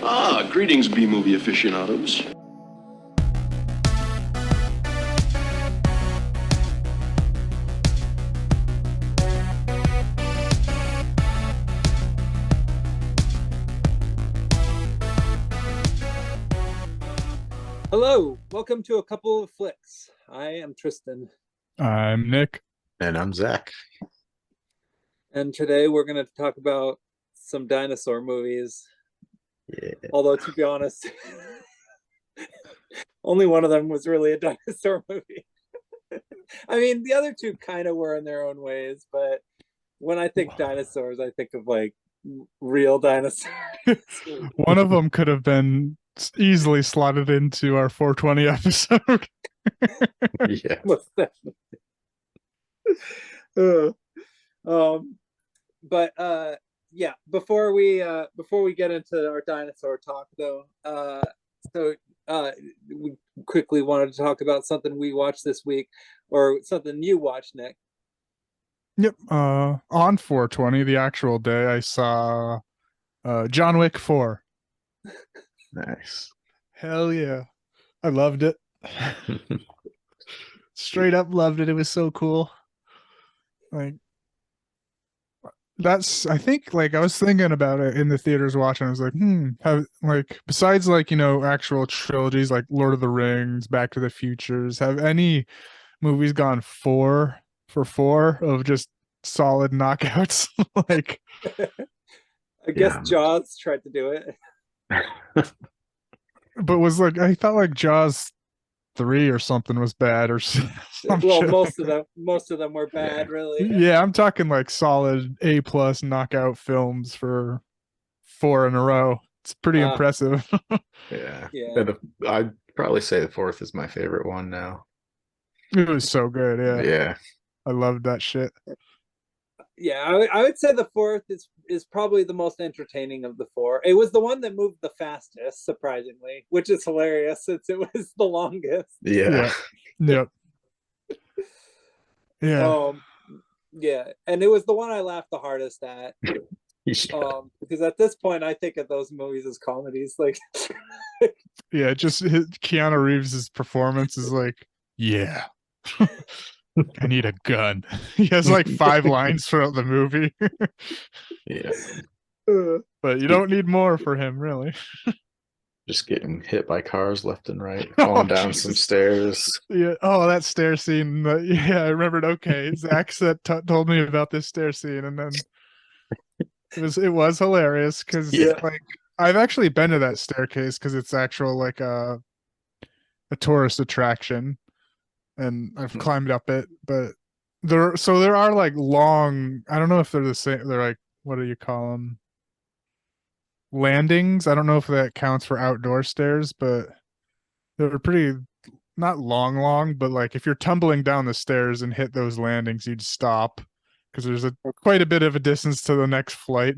Greetings, B-movie aficionados. Hello, welcome to A Couple of Flicks. I am Tristan. I'm Nick. And I'm Zach. And today we're going to talk about some dinosaur movies. Yeah. Although, to be honest, only one of them was really a dinosaur movie. I mean, the other two kind of were in their own ways, but when I think dinosaurs, I think of like real dinosaurs. One of them could have been easily slotted into our 420 episode. Yeah. Most definitely. Yeah, before we get into our dinosaur talk though, we quickly wanted to talk about something we watched this week, or something you watched, Nick. Yep. On 420, the actual day, I saw John Wick 4. Nice. Hell yeah. I loved it. Straight up loved it. It was so cool. Like, I think, like, I was thinking about it in the theaters watching. I was like, besides, like, actual trilogies like Lord of the Rings, Back to the Futures, have any movies gone four for four of just solid knockouts? Like, I guess Jaws tried to do it. But was like, I thought like Jaws 3 or something was bad, or some well, shit. most of them were bad, really. Yeah, I'm talking like solid A+ knockout films for 4 in a row. It's pretty impressive. Yeah. Yeah. I'd probably say the fourth is my favorite one now. It was so good. Yeah. I loved that shit. Yeah, I would say the fourth is probably the most entertaining of the four. It was the one that moved the fastest, surprisingly, which is hilarious since it was the longest. Yeah. Yep. Yeah. Yeah, and it was the one I laughed the hardest at. Yeah. Because at this point, I think of those movies as comedies. Like, Yeah, just Keanu Reeves' performance is like, yeah. I need a gun. He has like 5 lines throughout the movie. Yeah. But you don't need more for him, really. Just getting hit by cars left and right, falling down some stairs. Yeah. Oh, that stair scene. Yeah, I remembered. Okay, Zach told me about this stair scene, and then it was hilarious because like I've actually been to that staircase because it's actual like a tourist attraction, and I've climbed up it. But there are like long. I don't know if they're the same. They're like, what do you call them? Landings. I don't know if that counts for outdoor stairs, but they're pretty not long, but like if you're tumbling down the stairs and hit those landings, you'd stop because there's quite a bit of a distance to the next flight.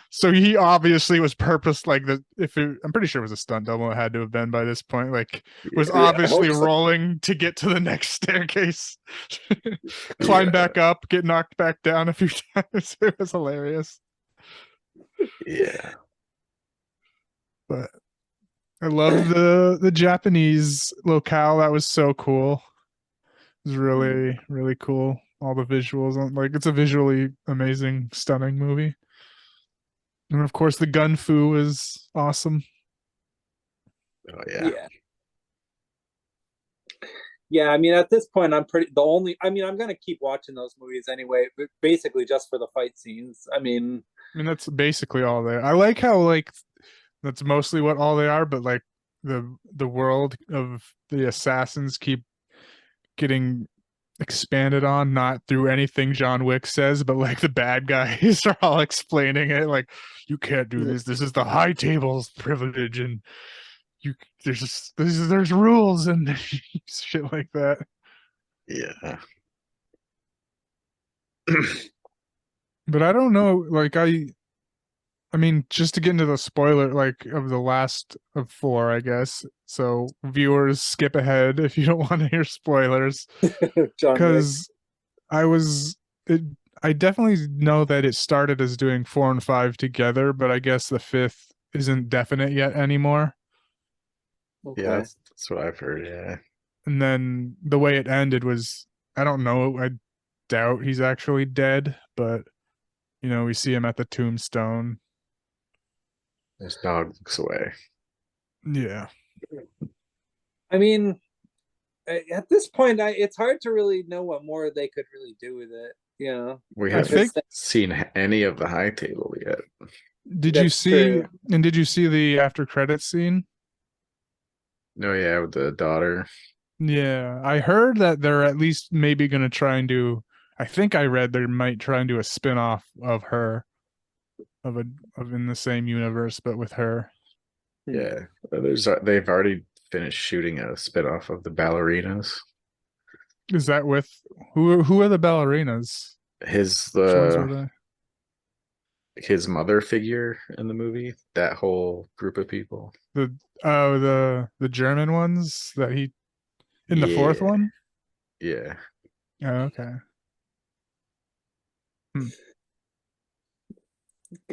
So he obviously was purpose like that. I'm pretty sure it was a stunt double. It had to have been by this point. Like was obviously rolling to get to the next staircase, climb back up, get knocked back down a few times. It was hilarious. Yeah. But I love the Japanese locale. That was so cool. It was really, really cool. All the visuals, like it's a visually amazing, stunning movie. And of course, the gun fu is awesome. Oh yeah. Yeah, I mean, at this point, I'm gonna keep watching those movies anyway, but basically just for the fight scenes. I mean, that's basically all there. I like how like that's mostly what all they are, but like the world of the assassins keep getting expanded on, not through anything John Wick says, but like the bad guys are all explaining it, like you can't do this. This is the high tables privilege, and there's rules and shit like that. Yeah. But I don't know, like I mean, just to get into the spoiler, like, of the last of 4, I guess. So viewers, skip ahead if you don't want to hear spoilers. Because I definitely know that it started as doing 4 and 5 together, but I guess the 5th isn't definite yet anymore. Okay. Yeah, that's what I've heard. Yeah. And then the way it ended was, I don't know, I doubt he's actually dead, but we see him at the tombstone. This dog looks away. Yeah. I mean, at this point, it's hard to really know what more they could really do with it. We I haven't think- seen any of the high table yet. Did you That's see true. and did you see the after credits scene? No, yeah, with the daughter. Yeah, I heard that they're at least maybe going to try and do. I think I read they might try and do a spin-off of her, of in the same universe, but with her. Yeah, they've already finished shooting a spinoff of the ballerinas. Is that with who are the ballerinas? His Which ones were they? his mother figure in the movie. That whole group of people. The German ones that he in the fourth Yeah. one? Yeah. Oh, okay.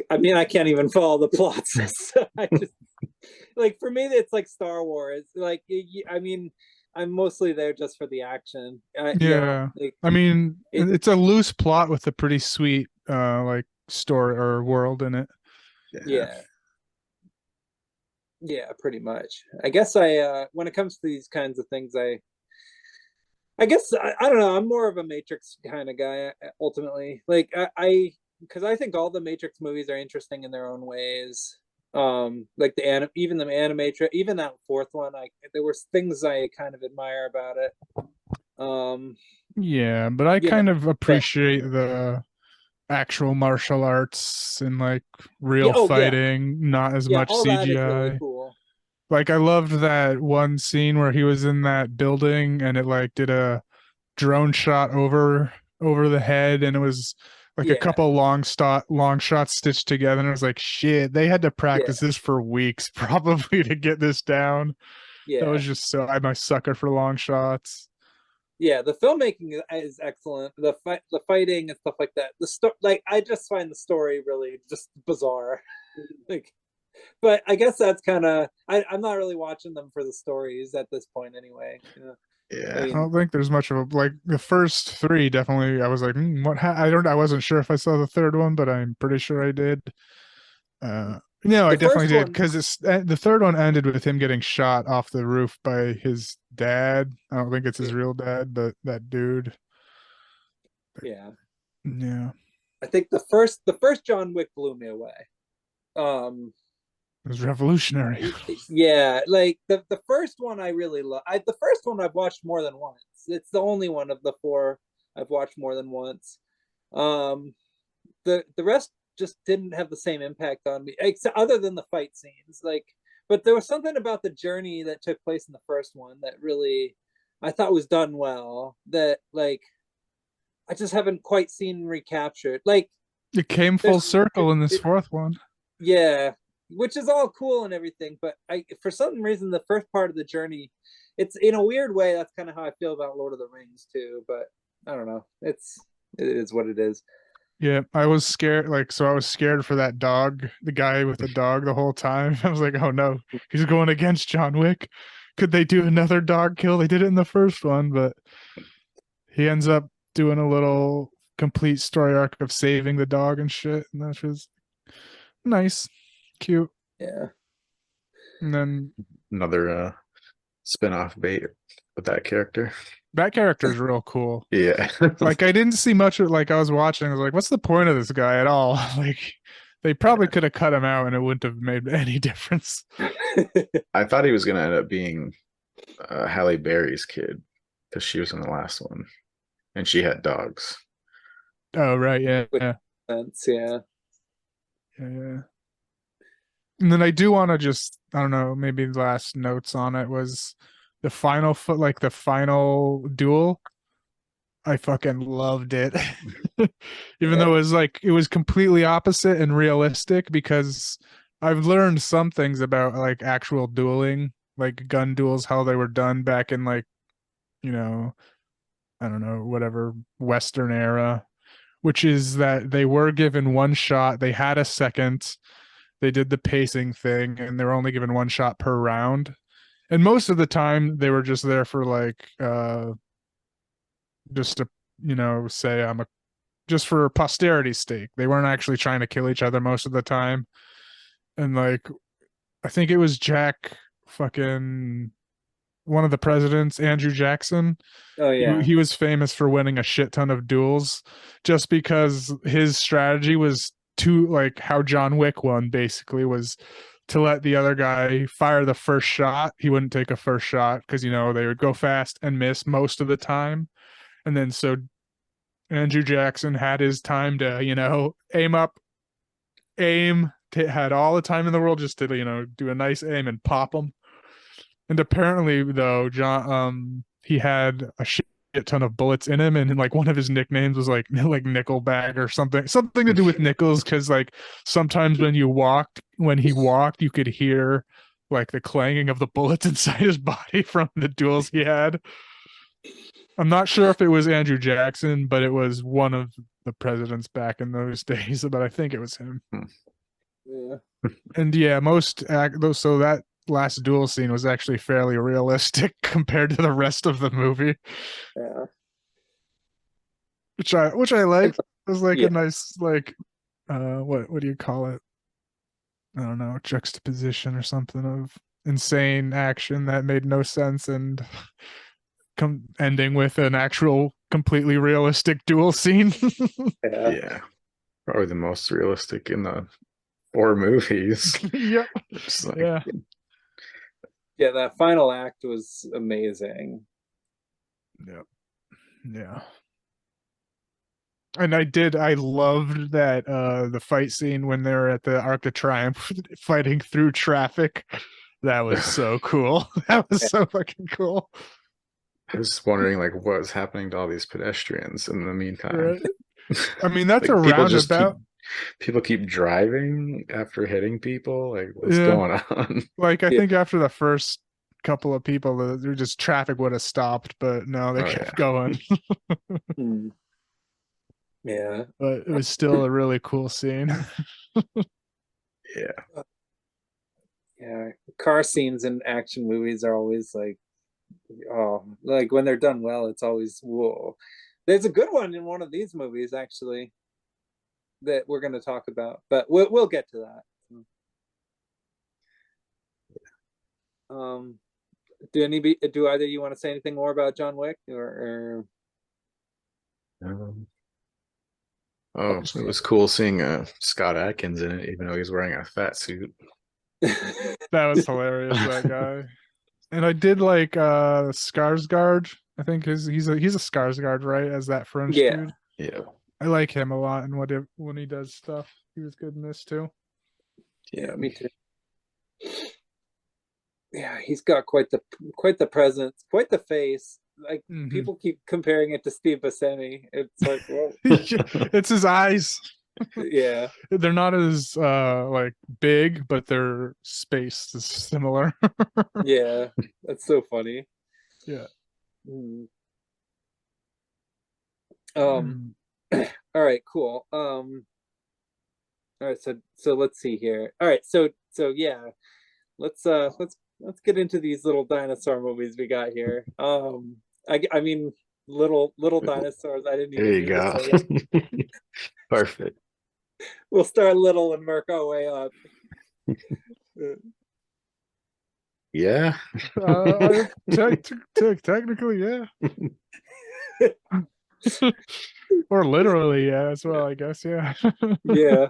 I mean, I can't even follow the plots. So I just like, for me, it's like Star Wars. Like, I mean, I'm mostly there just for the action. Yeah. Like, I mean, it- it's a loose plot with a pretty sweet like story or world in it. yeah, pretty much. I guess when it comes to these kinds of things, I guess I don't know. I'm more of a Matrix kind of guy ultimately. Like because I think all the Matrix movies are interesting in their own ways. Like even the Animatrix, even that fourth one, there were things I kind of admire about it. Yeah, but I You kind know, of appreciate the actual martial arts and like real oh, yeah. fighting, not as much all that is really CGI. cool. Like I loved that one scene where he was in that building and it like did a drone shot over the head and it was like a Yeah, couple long shots stitched together and it was like shit, they had to practice this for weeks probably to get this down. That yeah, was just so I'm a sucker for long shots. yeah. The filmmaking is excellent. The fighting and stuff like that. Like, I just find the story really just bizarre. Like, but I guess that's kind of I'm not really watching them for the stories at this point anyway. Yeah. I I mean, don't think there's much of a like the first three definitely I was like I wasn't sure if I saw the third one but I'm pretty sure I did. No, I The definitely first did one- because it's the third one ended with him getting shot off the roof by his dad. I don't think it's his real dad, but that dude. yeah. Yeah, I think the first John Wick blew me away. it was revolutionary. Yeah, like the first one I really love. The first one I've watched more than once. It's the only one of the four I've watched more than once. Um, the rest just didn't have the same impact on me, except other than the fight scenes. Like, but there was something about the journey that took place in the first one that really I thought was done well. That, like, I just haven't quite seen recaptured. Like, It came full circle in this it- fourth one. yeah, which is all cool and everything, but for some reason, the first part of the journey, it's in a weird way. That's kind of how I feel about Lord of the Rings too. But I don't know. It is what it is. Yeah, I was scared. I was scared for that dog, the guy with the dog the whole time. I was like, oh no, he's going against John Wick. Could they do another dog kill? They did it in the first one, but he ends up doing a little complete story arc of saving the dog and shit. And that was nice, cute. Yeah. And then Another spin-off bait with that character. that character is real cool. Yeah. Like I didn't see much of like I was watching. I was like, what's the point of this guy at all? Like they probably could have cut him out and it wouldn't have made any difference. I thought he was gonna end up being Halle Berry's kid because she was in the last one and she had dogs. Oh right, yeah, yeah. Yeah. Yeah. And then I do want to just, I don't know, maybe the last notes on it was the the final duel. I fucking loved it. Even though it was completely opposite and realistic because I've learned some things about like actual dueling, like gun duels, how they were done back in like, I don't know, whatever Western era, which is that they were given one shot, they had a second, they did the pacing thing, and they were only given one shot per round. And most of the time, they were just there for like just to say I'm a just for posterity's sake. They weren't actually trying to kill each other most of the time. And like, I think it was Jack fucking one of the presidents, Andrew Jackson. Oh yeah. He was famous for winning a shit ton of duels just because his strategy was to like how John Wick won basically was to let the other guy fire the first shot. He wouldn't take a first shot because they would go fast and miss most of the time. And then so Andrew Jackson had his time to, aim up, had all the time in the world just to, do a nice aim and pop them. And apparently, though, John, he had a shit ton of bullets in him, and like one of his nicknames was like Nickelback or something to do with nickels, because like sometimes when he walked, you could hear like the clanging of the bullets inside his body from the duels he had. I'm not sure if it was Andrew Jackson, but it was one of the presidents back in those days. But I think it was him. Yeah. And yeah, so that last duel scene was actually fairly realistic compared to the rest of the movie. Yeah. Which I liked. It was like Yeah. a nice what do you call it? I don't know, juxtaposition or something of insane action that made no sense and ending with an actual completely realistic duel scene. Yeah. Yeah, probably the most realistic in the 4 movies. Yeah. It's like, Yeah. Yeah, that final act was amazing. Yep. Yeah. And I loved that the fight scene when they were at the Arc de Triomphe fighting through traffic. That was so cool. That was so fucking cool. I was wondering like what was happening to all these pedestrians in the meantime. Right. I mean, that's Like, a roundabout. People keep driving after hitting people. Like, what's Yeah. going on? Like, I Yeah. think after the first couple of people, there just traffic would have stopped, but no, they Oh, kept yeah. going. Hmm. Yeah. But it was still a really cool scene. Yeah. Yeah. Car scenes in action movies are always like, oh, like when they're done well, it's always whoa. There's a good one in one of these movies actually that we're going to talk about, but we'll get to that. Do either you want to say anything more about John Wick or... Oh, it was cool seeing Scott Adkins in it, even though he's wearing a fat suit. That was hilarious, that guy. And I did like Skarsgård. I think he's a Skarsgård, right? As that French Yeah. dude. Yeah. I like him a lot, and when he does stuff, he was good in this too. Yeah, me too. Yeah, he's got quite the presence, quite the face. Like people keep comparing it to Steve Buscemi. It's like, whoa. It's his eyes. Yeah. They're not as like big, but their space is similar. Yeah, that's so funny. Yeah. All right, cool. All right, so let's see here. All right, so yeah, let's get into these little dinosaur movies we got here. I mean little dinosaurs. I didn't There even you mean go. to say that. Perfect. We'll start little and work our way up. Yeah. Technically, yeah. Or literally, yeah, as well, I guess, yeah. Yeah.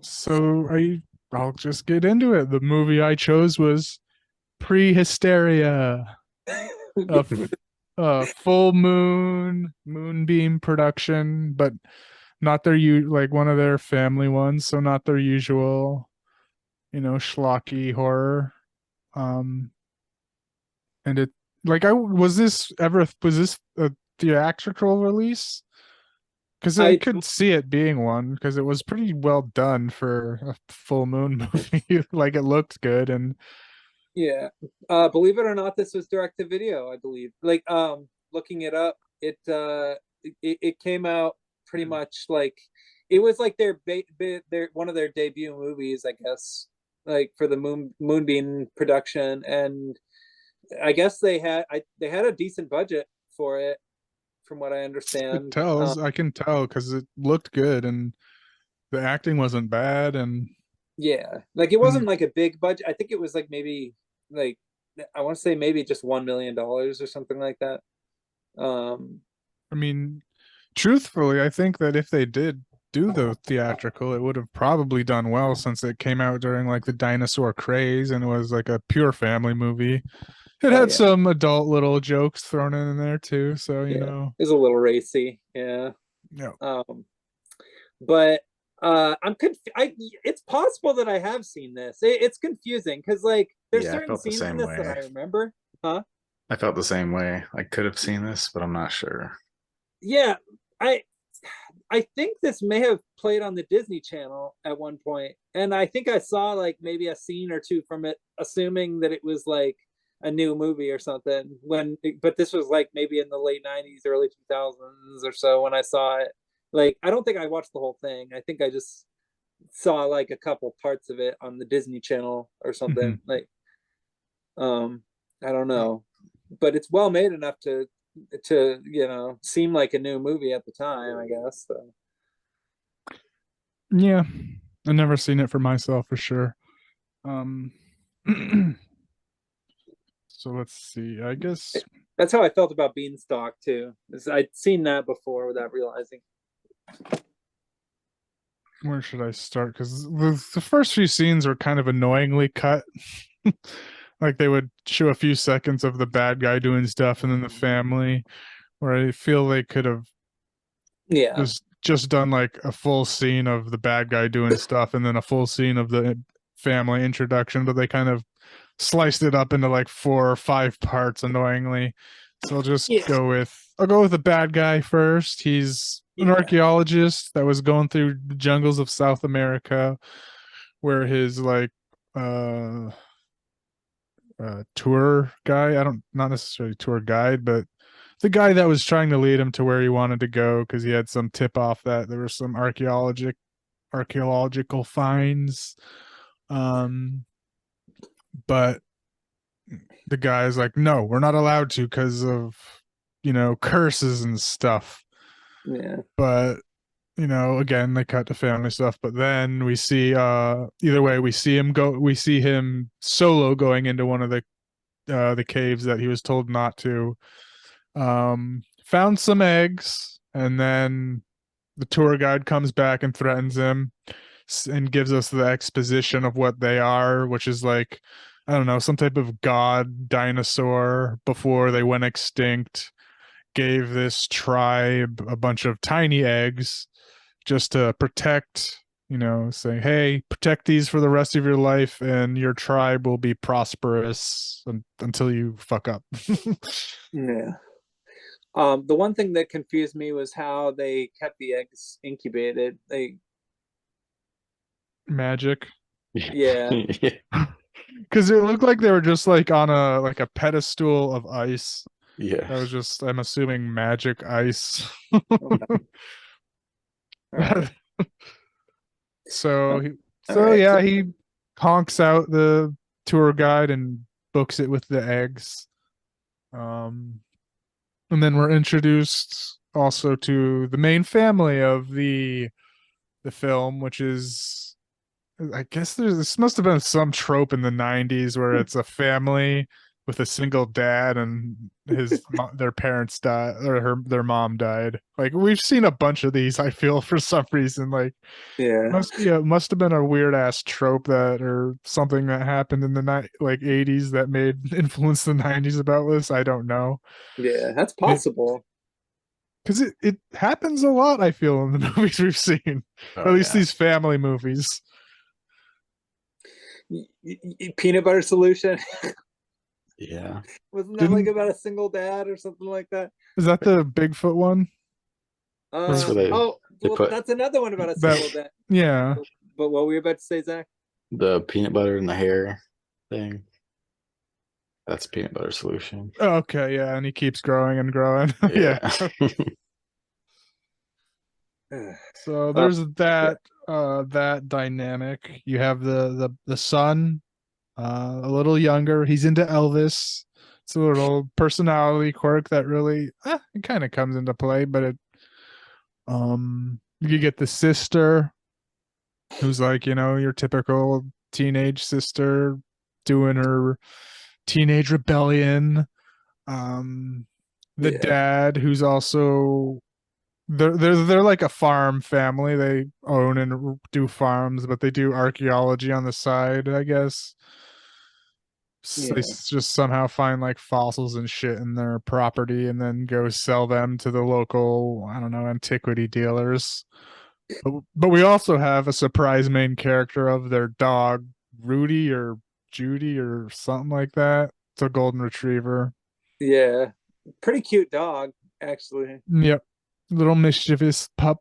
So I'll just get into it. The movie I chose was Prehysteria, a full moonbeam production, but not their like one of their family ones, so not their usual, schlocky horror. And it like was this a theatrical release? Because I could see it being one, because it was pretty well done for a full moon movie. Like, it looked good. And yeah, believe it or not, this was direct to video, I believe. Like, looking it up, it came out pretty much like it was like their one of their debut movies, I guess, like for the Moonbeam production, and I guess they had a decent budget for it, from what I understand. I can tell because it looked good and the acting wasn't bad, and Yeah, like it wasn't like a big budget. I think it was like maybe like I want to say maybe just $1 million or something like that. I mean, truthfully, I think that if they did do the theatrical, it would have probably done well since it came out during like the dinosaur craze and it was like a pure family movie. It Oh, had yeah. some adult little jokes thrown in there too, so you Yeah, know. it was a little racy. Yeah. Yeah. But it's possible that I have seen this. It's confusing because like there's Yeah, I certain felt the scenes in same this that way. I remember. Huh? I felt the same way. I could have seen this, but I'm not sure. Yeah, I I think this may have played on the Disney Channel at one point, and I think I saw like maybe a scene or two from it, assuming that it was like a new movie or something. But this was like maybe in the late '90s, early 2000s or so when I saw it. Like, I don't think I watched the whole thing. I think I just saw like a couple parts of it on the Disney Channel or something. Like, I don't know, but it's well made enough to seem like a new movie at the time, I guess. So. Yeah. I've never seen it for myself for sure. Um so let's see. I guess That's how I felt about Beanstalk too. I'd seen that before without realizing. where should I start? Because the first few scenes were kind of annoyingly cut. Like they would show a few seconds of the bad guy doing stuff and then the family, where I feel they could have Yeah. just done like a full scene of the bad guy doing stuff and then a full scene of the family introduction, but they kind of sliced it up into like 4 or 5 parts annoyingly. So I'll go with the bad guy first. He's an archaeologist that was going through the jungles of South America where his like tour guy, not necessarily tour guide, but the guy that was trying to lead him to where he wanted to go because he had some tip off that there were some archaeological finds. But the guy's like, no, we're not allowed to because of curses and stuff. Yeah. But again, they cut to family stuff, but then we see either way, we see him solo going into one of the caves that he was told not to. Found some eggs, and then the tour guide comes back and threatens him and gives us the exposition of what they are, which is like, I don't know, some type of god dinosaur before they went extinct, gave this tribe a bunch of tiny eggs just to protect, saying, hey, protect these for the rest of your life and your tribe will be prosperous until you fuck up. Yeah. The one thing that confused me was how they kept the eggs incubated. Magic. Yeah. Because it looked like they were just like on a pedestal of ice. Yeah. That was just, I'm assuming, magic ice. Okay. Right. So right. he honks out the tour guide and books it with the eggs. And then we're introduced also to the main family of the film, which is, I guess this must have been some trope in the 90s where it's a family with a single dad and their parents died or their mom died. Like we've seen a bunch of these, I feel, for some reason. Like Yeah. must have been a weird ass trope that or something that happened in the 80s that made influence the 90s about this. I don't know. Yeah, that's possible. Because it happens a lot, I feel, in the movies we've seen. Oh, At least yeah. these family movies. Peanut butter solution. Yeah. Wasn't that like about a single dad or something like that? Is that the Bigfoot one? That's where they put that's another one about a single dad. Yeah. But what were you about to say, Zach? the peanut butter in the hair thing. That's peanut butter solution. Okay, yeah, and he keeps growing and growing. Yeah. So there's that dynamic. You have the son, a little younger. He's into Elvis. It's a little personality quirk that really it kind of comes into play, but you get the sister who's like, your typical teenage sister doing her teenage rebellion. The Yeah. dad who's also they're like a farm family. They own and do farms, but they do archaeology on the side, I guess. They Yeah. just somehow find like fossils and shit in their property and then go sell them to the local, I don't know, antiquity dealers. But we also have a surprise main character of their dog, Rudy or Judy or something like that. It's a golden retriever. Yeah. Pretty cute dog, actually. Yep. Little mischievous pup.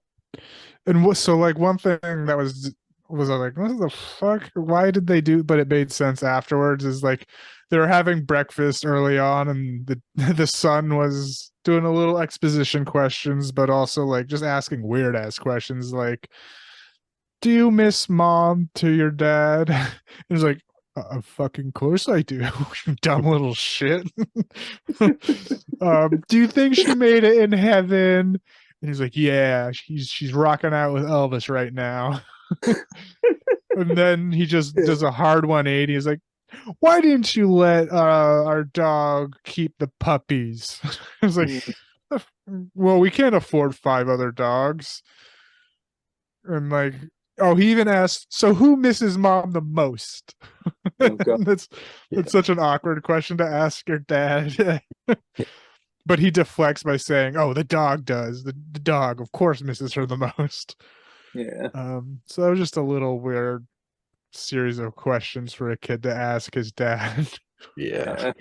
And so like one thing that was I like, what the fuck? Why did they do? But it made sense afterwards. Is like they were having breakfast early on, and the the son was doing a little exposition questions, but also like just asking weird ass questions like, "Do you miss mom to your dad?" It was like, fucking course I do, you dumb little shit. Do you think she made it in heaven? And he's like, yeah, she's rocking out with Elvis right now. And then he just does a hard 180. He's like, why didn't you let our dog keep the puppies? I was like, well, we can't afford 5 other dogs. And like, oh, he even asked, so who misses mom the most? Oh, God. That's such an awkward question to ask your dad. But he deflects by saying, oh, the dog does. The dog, of course, misses her the most. Yeah. So that was just a little weird series of questions for a kid to ask his dad. Yeah.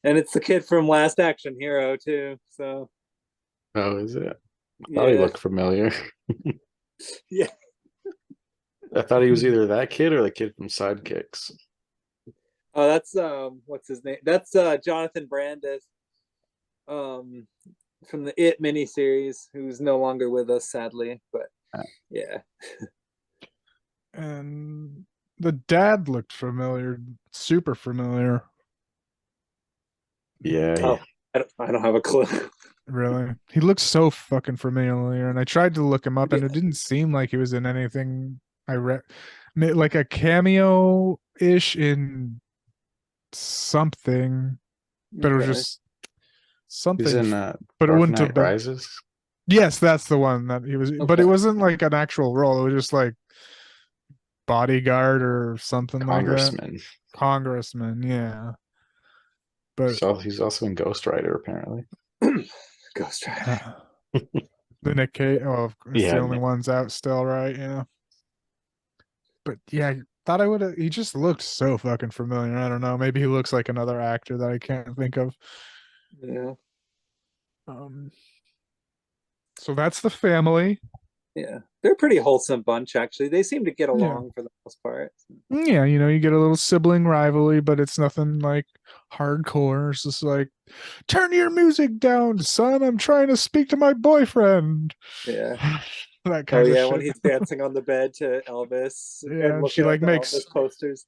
And it's the kid from Last Action Hero too. So Oh, is it? I thought he looked familiar. Yeah. I thought he was either that kid or the kid from Sidekicks. Oh, that's what's his name? That's Jonathan Brandis, from the It miniseries, who's no longer with us, sadly. But yeah. And the dad looked familiar, super familiar. Yeah. Oh, I don't have a clue. Really, he looks so fucking familiar. And I tried to look him up, and it didn't seem like he was in anything I read, like a cameo ish in something, but it was just something. He's in but it Dark wouldn't have Knight been. Rises. Yes, that's the one that he was. But it wasn't like an actual role. It was just like bodyguard or something like that. Congressman. Congressman, yeah. But So he's also in Ghost Rider, apparently. Ghost Rider. the Nick Cage. Oh, it's Yeah, the only one's out still, right? Yeah. But yeah, I thought I would have. He just looked so fucking familiar. I don't know. Maybe he looks like another actor that I can't think of. Yeah. So that's the family. Yeah. They're a pretty wholesome bunch, actually. They seem to get Yeah. along for the most part. Yeah, you get a little sibling rivalry, but it's nothing like hardcore. It's just like, turn your music down, son. I'm trying to speak to my boyfriend. Yeah. That kind of shit. When he's dancing on the bed to Elvis. Yeah, and she like makes Elvis posters.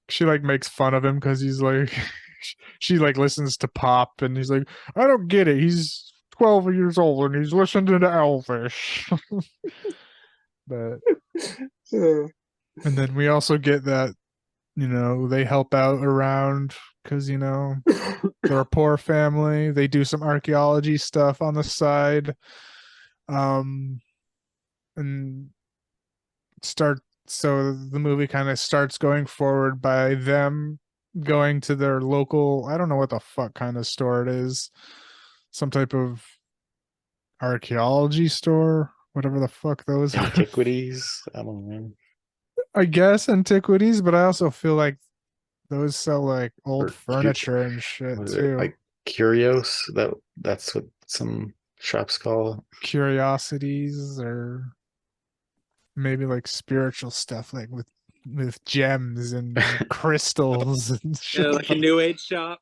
She like makes fun of him because he's like, she like listens to pop, and he's like, I don't get it. He's 12 years old and he's listening to Elvis. But and then we also get that, they help out around because they're a poor family. They do some archaeology stuff on the side. And so the movie kind of starts going forward by them going to their local, I don't know what the fuck kind of store it is, some type of archaeology store, whatever the fuck those are. Antiquities. I don't know. I guess antiquities, but I also feel like those sell like old Or furniture and shit Was too. it like Curios? That's what some shops call Curiosities, or maybe like spiritual stuff, like with gems and crystals and shit. Like a new age shop.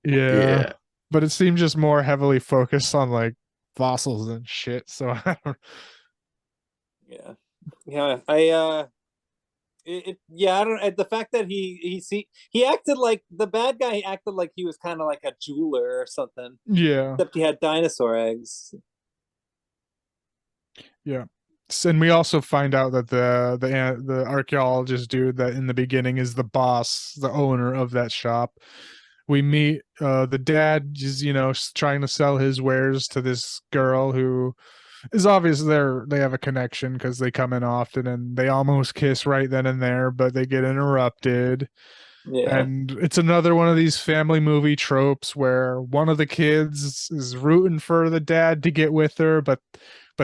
Yeah. Yeah. But it seemed just more heavily focused on like fossils and shit. So I don't, Yeah, I don't. The fact that he acted like the bad guy. He acted like he was kind of like a jeweler or something. yeah, Except he had dinosaur eggs. yeah. And we also find out that the archaeologist dude that in the beginning is the boss, the owner of that shop. We meet the dad is, trying to sell his wares to this girl who is obvious they have a connection because they come in often and they almost kiss right then and there, but they get interrupted. Yeah, And it's another one of these family movie tropes where one of the kids is rooting for the dad to get with her, but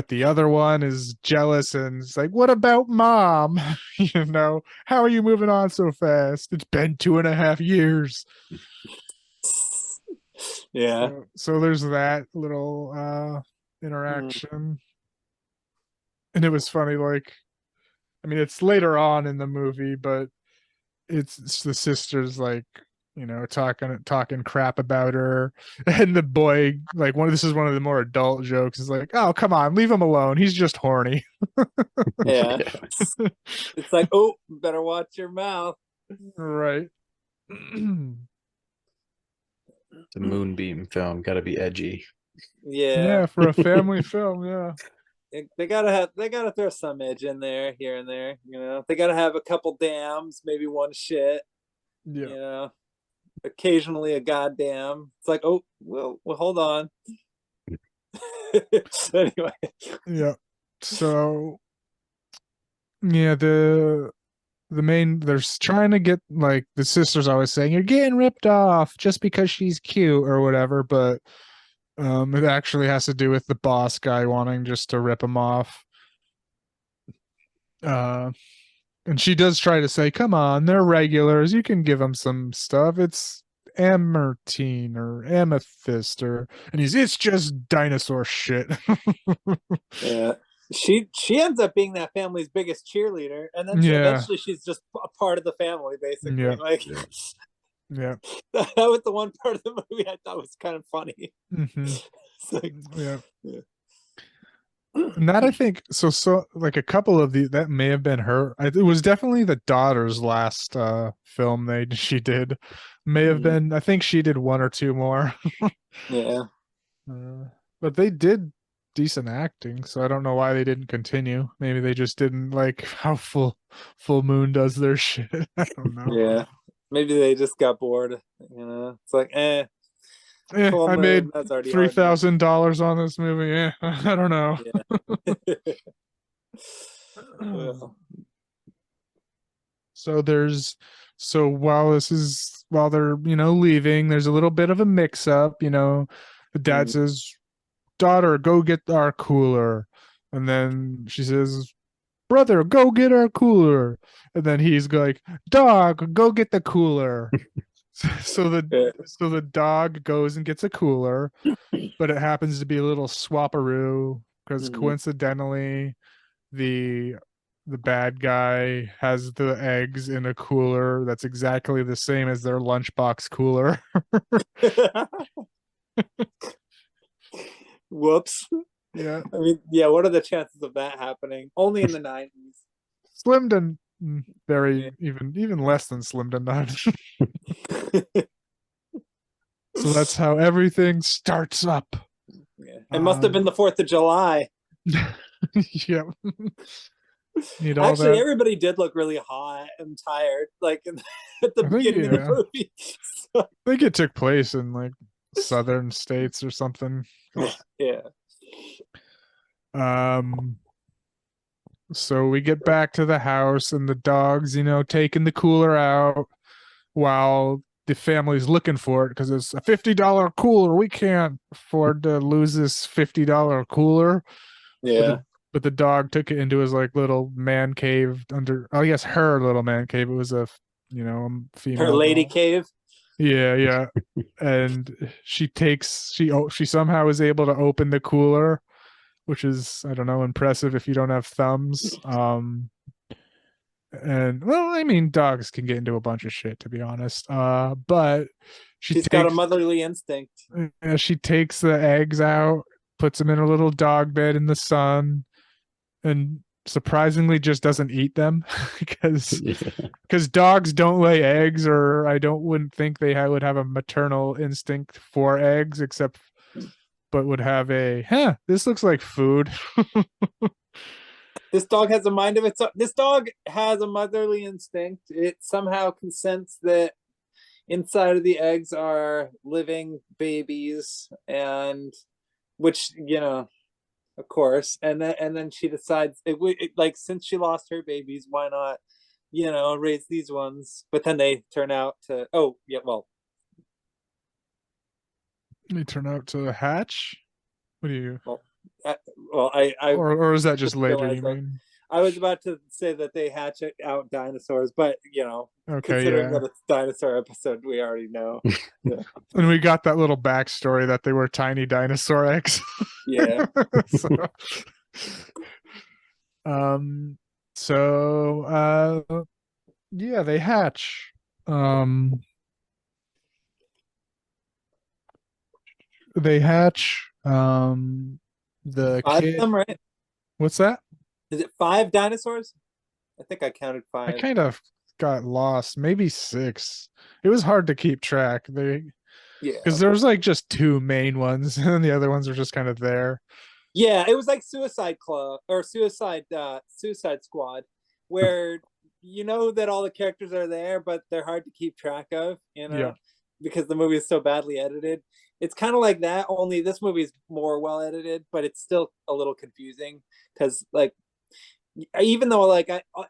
the other one is jealous and it's like, what about mom? How are you moving on so fast? It's been 2.5 years. yeah. So there's that little interaction. And it was funny, like, I mean, it's later on in the movie, but it's the sisters like, talking crap about her, and the boy, like, this is one of the more adult jokes, is like, oh, come on, leave him alone, he's just horny. Yeah. It's like, oh, better watch your mouth. Right. It's a moonbeam film. Got to be edgy. Yeah. For a family film. Yeah. They gotta throw some edge in there, here and there. They gotta have a couple dams, maybe one shit. Yeah. Occasionally a goddamn. It's like, oh, well, hold on. Anyway. Yeah. So yeah, the main, they're trying to get, like, the sister's always saying you're getting ripped off just because she's cute or whatever, but it actually has to do with the boss guy wanting just to rip him off. And she does try to say, come on, they're regulars, you can give them some stuff, it's amethyst or amethyst, and it's just dinosaur shit. Yeah. She ends up being that family's biggest cheerleader, and then eventually she's just a part of the family, basically. Yeah. Like, Yeah. that was the one part of the movie I thought was kind of funny. Mm-hmm. Like, yeah. And that, I think, so like a couple of that may have been her. It was definitely the daughter's last film she did. May have been. I think she did one or two more. Yeah. But they did decent acting, so I don't know why they didn't continue. Maybe they just didn't like how Full Moon does their shit. I don't know. Yeah. Maybe they just got bored. It's like, I made $3,000 on this movie. I don't know. Yeah. So while they're leaving, there's a little bit of a mix up. The dad says, daughter, go get our cooler, and then she says, brother, go get our cooler, and then he's like, dog, go get the cooler. So the dog goes and gets a cooler, but it happens to be a little swapperoo because coincidentally the bad guy has the eggs in a cooler that's exactly the same as their lunchbox cooler. Whoops. Yeah. I mean, yeah, what are the chances of that happening? Only in the 90s. Slim to even less than slim to none. So that's how everything starts up. Yeah. It must have been the 4th of July. Yeah. Actually, everybody did look really hot and tired, like at the beginning of the movie. I think it took place in like southern states or something. Yeah. So we get back to the house and the dog's, taking the cooler out while the family's looking for it because it's a $50 cooler. We can't afford to lose this $50 cooler. Yeah. But the dog took it into his like little man cave her little man cave. It was a female. Her lady cave. Yeah. And she somehow is able to open the cooler, which is, I don't know, impressive if you don't have thumbs. And well, I mean, dogs can get into a bunch of shit, to be honest. But she's got a motherly instinct. She takes the eggs out, puts him in a little dog bed in the sun, and surprisingly just doesn't eat them because dogs don't lay eggs, or wouldn't think they would have a maternal instinct for eggs, but would have this looks like food. This dog has a mind of its own. This dog has a motherly instinct. It somehow can sense that inside of the eggs are living babies, and which, of course, and then she decides like, since she lost her babies, why not, raise these ones? But then they turn out to They turn out to hatch. What do you? I or is that just later? You that. mean? I was about to say that they hatch out dinosaurs, but Okay, considering yeah. that it's a dinosaur episode, we already know. Yeah. And we got that little backstory that they were tiny dinosaur eggs. Yeah. So, yeah, they hatch. They hatch. The 5 kid. of them, right? What's that? Is it 5 dinosaurs? I think I counted 5. I kind of got lost. Maybe 6. It was hard to keep track. Because there was like just 2 main ones, and the other ones were just kind of there. Yeah, it was like Suicide Club or Suicide Squad, where that all the characters are there, but they're hard to keep track of, because the movie is so badly edited. It's kind of like that, only this movie is more well edited, but it's still a little confusing because, like, even though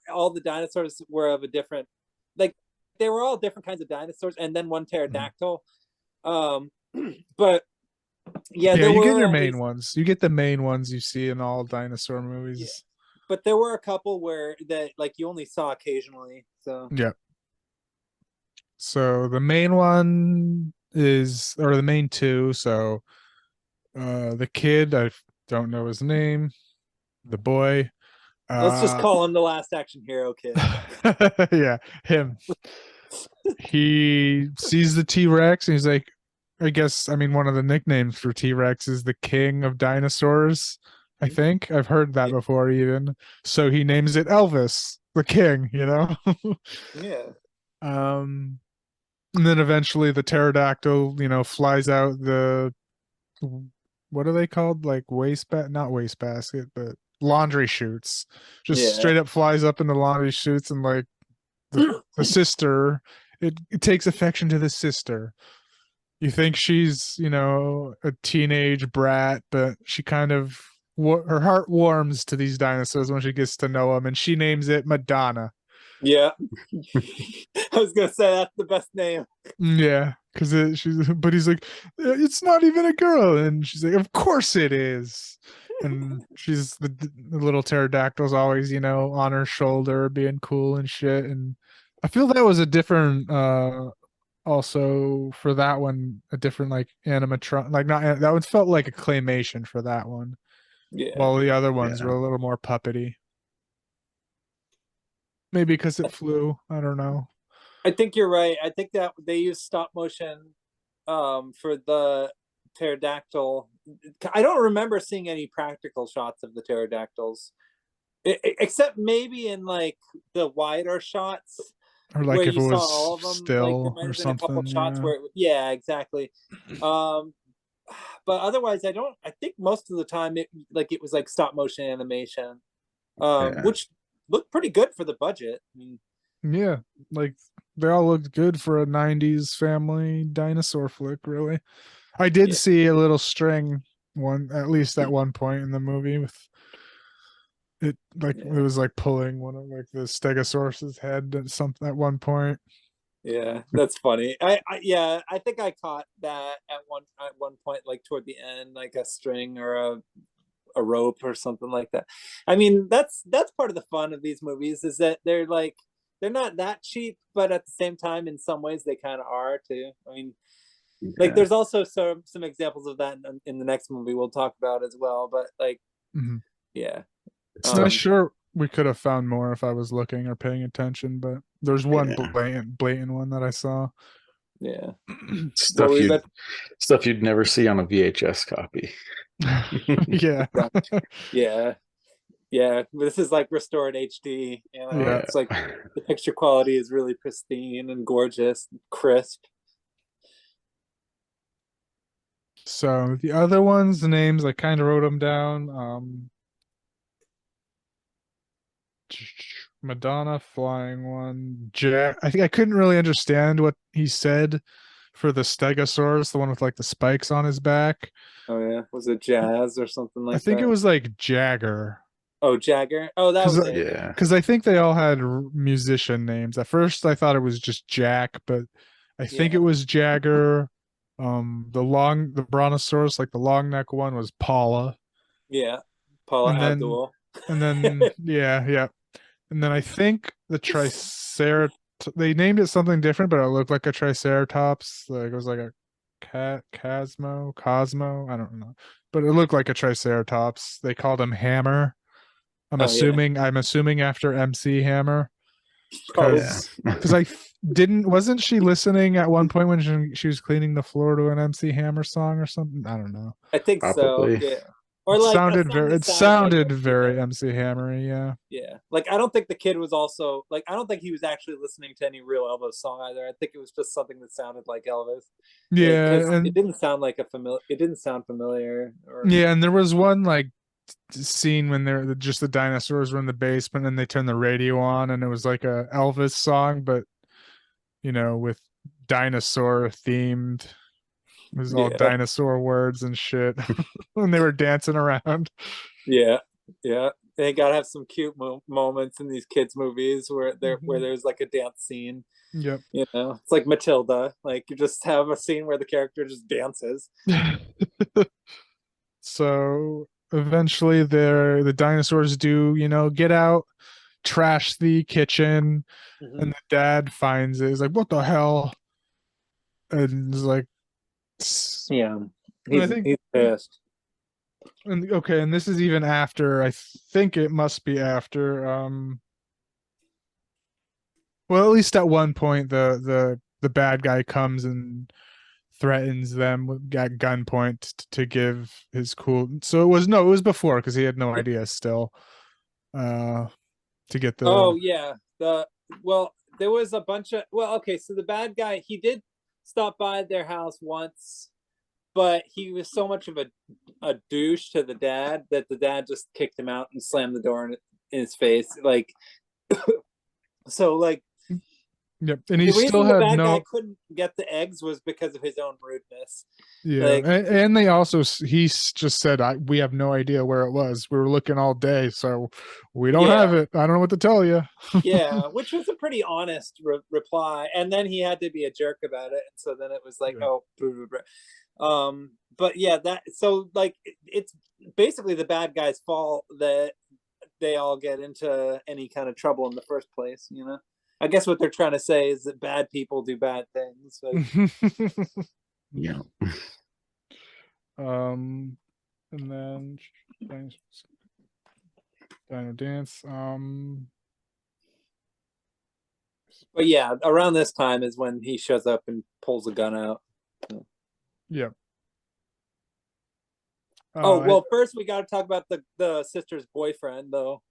all the dinosaurs were of a different, like, they were all different kinds of dinosaurs, and then one pterodactyl. But yeah, you get your main ones. You get the main ones you see in all dinosaur movies. Yeah. But there were a couple where that, like, you only saw occasionally. So yeah. So the main one or the main 2. So the kid, I don't know his name. The boy. Let's just call him the Last Action Hero kid. Yeah, him. He sees the T-Rex and he's like, one of the nicknames for T-Rex is the king of dinosaurs. I think I've heard that before even. So he names it Elvis, the king, Yeah. And then eventually the pterodactyl, flies out the, what are they called? Like not wastebasket, but laundry chutes. Just straight up flies up in the laundry chutes, and like the sister, it takes affection to the sister. You think she's, a teenage brat, but she kind of, her heart warms to these dinosaurs when she gets to know them, and she names it Madonna. Yeah. I was gonna say that's the best name. Yeah, because but he's like, it's not even a girl, and she's like, of course it is. And she's the little pterodactyl's always, on her shoulder, being cool and shit. And I feel that was a different, also for that one, a different like animatron, like not that one felt like a claymation for that one. Yeah. While the other ones were a little more puppety. Maybe because it flew. I don't know. I think you're right. I think that they used stop motion for the pterodactyl. I don't remember seeing any practical shots of the pterodactyls, except maybe in like the wider shots, or like where if you it was saw all of them. still like, there might or have been a couple something. shots where exactly. But otherwise, I think most of the time it was like stop motion animation, which looked pretty good for the budget. I mean, yeah, like they all looked good for a 90s family dinosaur flick, really. I did see a little string one, at least at one point in the movie, with it it was like pulling one of like the Stegosaurus's head at something at one point. Yeah, that's funny. I think I caught that at one point, like toward the end, like a string or a rope or something like that. I mean, that's part of the fun of these movies, is that they're not that cheap, but at the same time, in some ways, they kind of are too. I mean, like there's also some examples of that in the next movie we'll talk about as well. But like, yeah, I'm sure we could have found more if I was looking or paying attention, but there's one blatant one that I saw. Yeah. Stuff were you you'd about- stuff you'd never see on a VHS copy. Yeah. Yeah. Yeah. This is like restored HD. Yeah. It's like the picture quality is really pristine and gorgeous, crisp. So the other ones, the names, I kind of wrote them down. Madonna, flying one. Jack. I think I couldn't really understand what he said for the Stegosaurus, the one with like the spikes on his back. Oh yeah. Was it Jazz or something I like think that? it was like Jagger. Oh, Jagger. Oh, that was it. Yeah. Because I think they all had musician names. At first, I thought it was just Jack, but I think Yeah. it was Jagger. The Brontosaurus, like the long neck one, was Paula, Yeah. Paula and then Abdul. yeah, and then I think the Triceratops. They named it something different, but it looked like a Triceratops. Like it was like a Cosmo. I don't know, but it looked like a Triceratops. They called him Hammer. I'm Oh, yeah. assuming after MC Hammer, Probably. because wasn't she listening at one point when she was cleaning the floor to an MC Hammer song or something? I don't know. I think so. Probably. Yeah. Or like It sounded very MC Hammery, yeah. Yeah. Like I don't think the kid was also like I don't think he was actually listening to any real Elvis song either. I think it was just something that sounded like Elvis. Yeah, Because and it didn't sound like it didn't sound familiar or yeah, and there was one like scene when they're just the dinosaurs were in the basement and they turned the radio on and it was like a Elvis song, but with dinosaur themed. It was all Yeah. dinosaur words and shit when they were dancing around. Yeah. Yeah. They gotta have some cute moments in these kids' movies where there's like a dance scene. Yep. It's like Matilda. Like you just have a scene where the character just dances. So eventually the dinosaurs do, get out, trash the kitchen, and the dad finds it. He's like, what the hell? And he's like, Yeah. I think He's pissed. and okay, and this is even after, I think it must be after well, at least at one point the bad guy comes and threatens them at gunpoint to give his cool. So it was before because he had no idea still. To get the. Oh yeah, there was a bunch of okay. So the bad guy, he did stop by their house once, but he was so much of a douche to the dad that the dad just kicked him out and slammed the door in his face. Like, so like. Yep, and he the reason still the had bad no. guy couldn't get the eggs was because of his own rudeness. Yeah, Like, and they also just said we have no idea where it was. We were looking all day, so we don't have it. I don't know what to tell you. Yeah, which was a pretty honest reply. And then he had to be a jerk about it, and so then it was like, oh, blah, blah, blah. But yeah, so like it's basically the bad guy's fault that they all get into any kind of trouble in the first place. I guess what they're trying to say is that bad people do bad things. Yeah. And then Dino Dance. But yeah, around this time is when he shows up and pulls a gun out. Yeah. First we got to talk about the sister's boyfriend, though.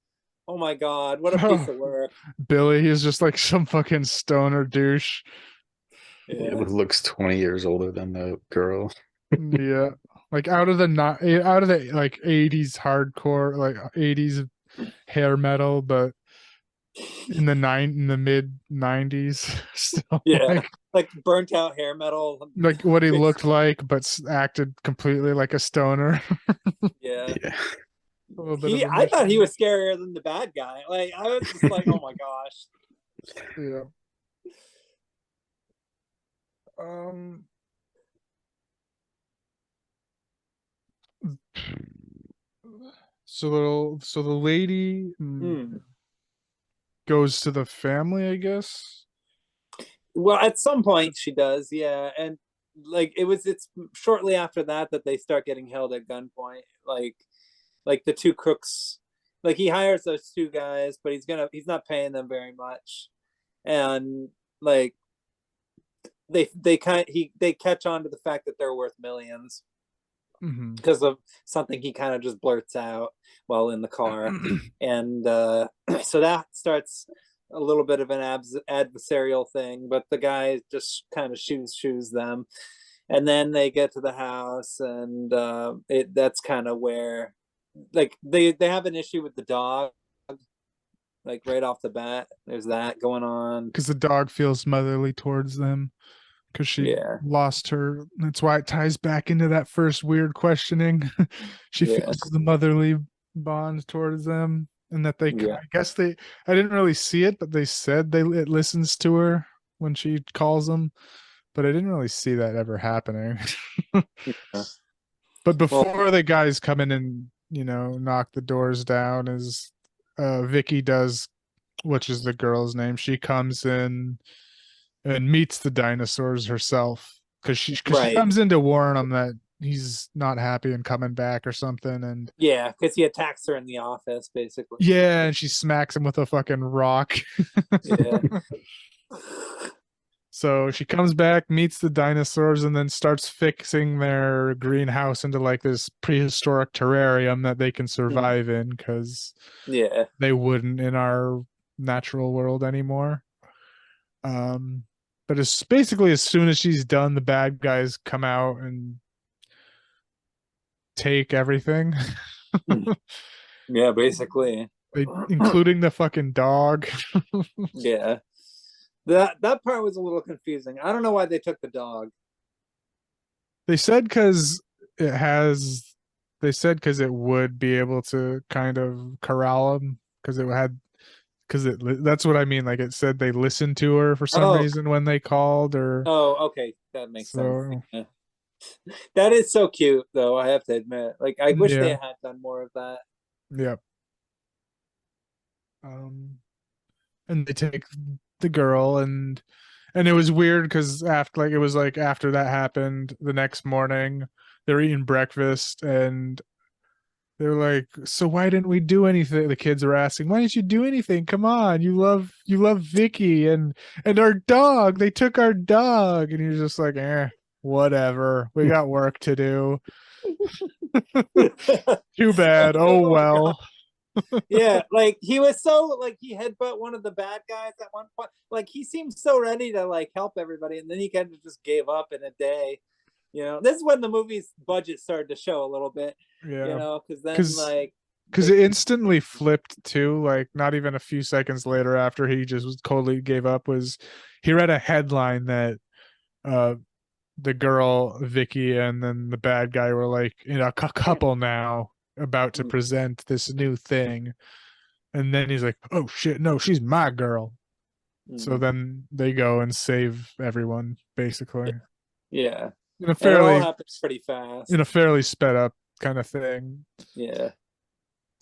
Oh my God, what a piece of work. Billy, he's just like some fucking stoner douche. Yeah. It looks 20 years older than the girl. Yeah. Like out of the like 80s hardcore, like 80s hair metal, but in the mid 90s still. Yeah. Like burnt out hair metal. Like what he looked like, but acted completely like a stoner. Yeah. Yeah. I thought he was scarier than the bad guy. Like I was just like, oh my gosh. Yeah. So the lady goes to the family, I guess. Well, at some point she does, yeah, and like it's shortly after that they start getting held at gunpoint. Like the two crooks, like he hires those two guys, but he's not paying them very much, and like they catch on to the fact that they're worth millions Mhm. because of something he kind of just blurts out while in the car. And so that starts a little bit of an adversarial thing, but the guy just kind of shoos them. And then they get to the house, and that's kind of where, like, they have an issue with the dog, like right off the bat. There's that going on. Because the dog feels motherly towards them because she Yeah. lost her. That's why it ties back into that first weird questioning. She Yeah. feels the motherly bond towards them, and that they, Yeah. I guess they, I didn't really see it, but they said it listens to her when she calls them, but I didn't really see that ever happening. Yeah. But before the guys come in and, knock the doors down, is Vicky does, which is the girl's name, she comes in and meets the dinosaurs herself, because she Right. comes in to warn him that he's not happy and coming back or something. And Yeah, because he attacks her in the office, basically. yeah, and she smacks him with a fucking rock. Yeah. So she comes back, meets the dinosaurs, and then starts fixing their greenhouse into like this prehistoric terrarium that they can survive in, because Yeah. they wouldn't in our natural world anymore. But it's basically, as soon as she's done, the bad guys come out and take everything. Yeah, basically. Including the fucking dog. Yeah. That part was a little confusing. I don't know why they took the dog. They said because it would be able to kind of corral them, that's what I mean. Like, it said they listened to her for some reason when they called, or okay, that makes sense. so. Yeah. That is so cute, though, I have to admit. Like, I wish they Yeah. had done more of that. Yep. And they take the girl, and it was weird because after that happened, the next morning they're eating breakfast, and they're like, so why didn't we do anything? The kids are asking, why didn't you do anything? Come on, you love Vicky and our dog. They took our dog. And you're just like, whatever. We got work to do. Too bad. Oh well. Yeah, like he was so like he headbutt one of the bad guys at one point. Like he seemed so ready to like help everybody, and then he kind of just gave up in a day. This is when the movie's budget started to show a little bit. Yeah. Because then because it instantly flipped too. Like, not even a few seconds later, after he just totally gave up, he read a headline that the girl Vicky and then the bad guy were like a couple now, about to present this new thing. And then he's like, oh shit, no, she's my girl. So then they go and save everyone, basically. Yeah. In a it all happens pretty fast. In a fairly sped up kind of thing. Yeah.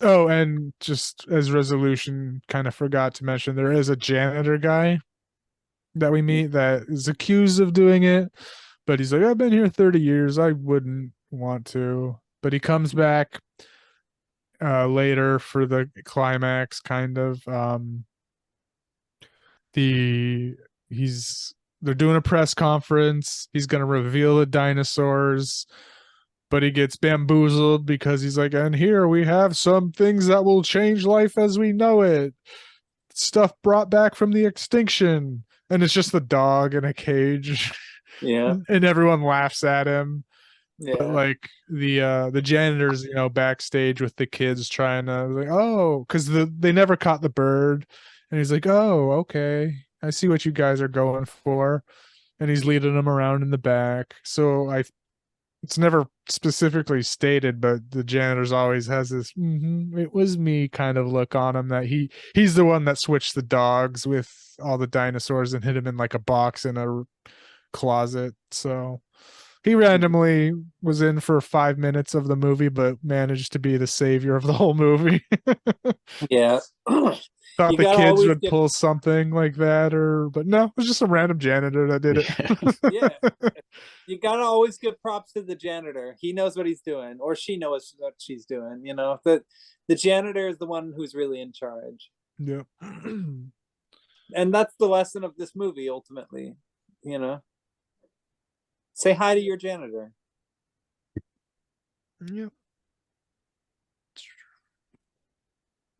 Oh, and just as resolution, kind of forgot to mention, there is a janitor guy that we meet that is accused of doing it, but he's like, I've been here 30 years. I wouldn't want to. But he comes back later for the climax, kind of. They're doing a press conference. He's gonna reveal the dinosaurs, but he gets bamboozled because he's like, and here we have some things that will change life as we know it. Stuff brought back from the extinction. And it's just the dog in a cage. Yeah. And everyone laughs at him. Yeah. But like the janitors, backstage with the kids trying to, like, because they never caught the bird. And he's like, oh, okay, I see what you guys are going for. And he's leading them around in the back. So it's never specifically stated, but the janitors always has this it was me kind of look on him, that he's the one that switched the dogs with all the dinosaurs and hid him in like a box in a closet. So he randomly was in for 5 minutes of the movie, but managed to be the savior of the whole movie. Yeah. Thought the kids would pull something like that, but no, it was just a random janitor that did it. Yeah. You gotta always give props to the janitor. He knows what he's doing, or she knows what she's doing. The janitor is the one who's really in charge. Yeah. And that's the lesson of this movie, ultimately. Say hi to your janitor. Yep.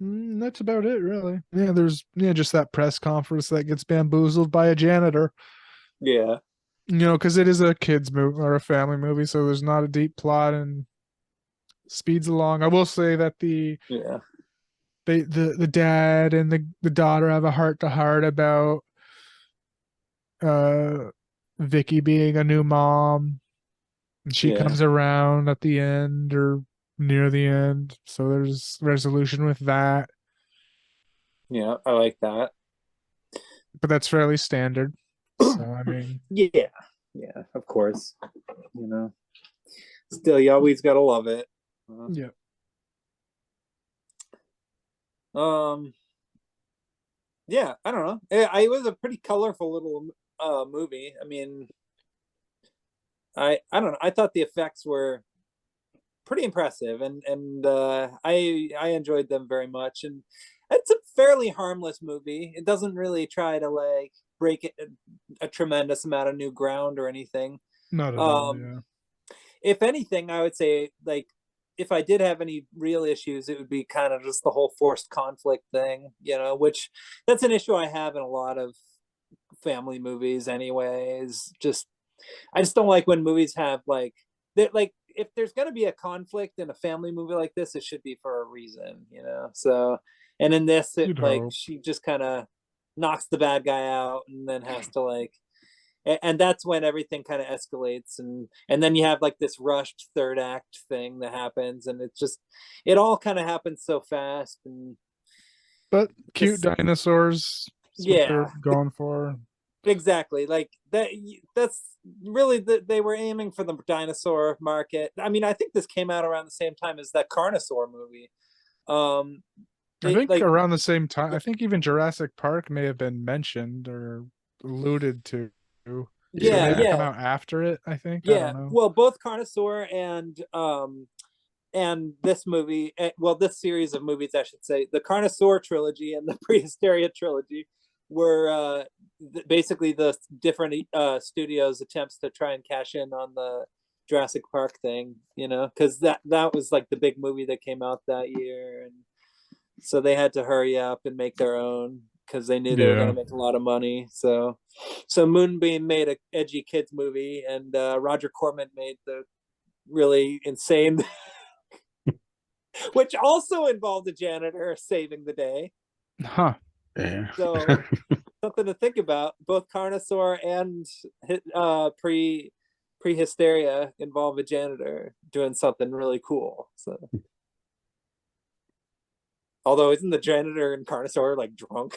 That's about it, really. Yeah, there's just that press conference that gets bamboozled by a janitor. Yeah. Because it is a kids movie or a family movie, so there's not a deep plot and speeds along. I will say that Yeah. the dad and the daughter have a heart to heart about uh Vicky being a new mom. And she Yeah. comes around at the end or near the end, so there's resolution with that. Yeah. I like that. But that's fairly standard. So I mean, Yeah. Yeah. Of course. You know. Still, you always gotta love it. yeah. Um. Yeah. I don't know. It was a pretty colorful little movie. I mean, I don't know. I thought the effects were pretty impressive, and I enjoyed them very much. And it's a fairly harmless movie. It doesn't really try to like break it a tremendous amount of new ground or anything. Not at all, Um, yeah. if anything, I would say like if I did have any real issues, it would be kind of just the whole forced conflict thing, which that's an issue I have in a lot of family movies anyways. I just don't like when movies have like if there's going to be a conflict in a family movie like this, it should be for a reason. So, and in this, it You'd like hope. she just kind of knocks the bad guy out and then has to like, and that's when everything kind of escalates, and then you have like this rushed third act thing that happens, and it all kind of happens so fast, and But cute just dinosaurs, that's what they're yeah, going for. exactly, like that's really they were aiming for the dinosaur market. I mean, I think this came out around the same time as that Carnosaur movie. um I it think like around the same time, I think even Jurassic Park may have been mentioned or alluded to. So it yeah, may have Yeah. come yeah, out after it, I think. I yeah, don't know. well, both Carnosaur and this movie, well, this series of movies, I should say, the Carnosaur trilogy and the Prehysteria trilogy were basically the different studios' attempts to try and cash in on the Jurassic Park thing, because that was like the big movie that came out that year, and so they had to hurry up and make their own because they knew they were going Yeah. to make a lot of money. So Moonbeam made a edgy kids movie, and Roger Corman made the really insane which also involved a janitor saving the day. Huh. Yeah. So something to think about. Both Carnosaur and Prehysteria involve a janitor doing something really cool. So, although isn't the janitor in Carnosaur like drunk?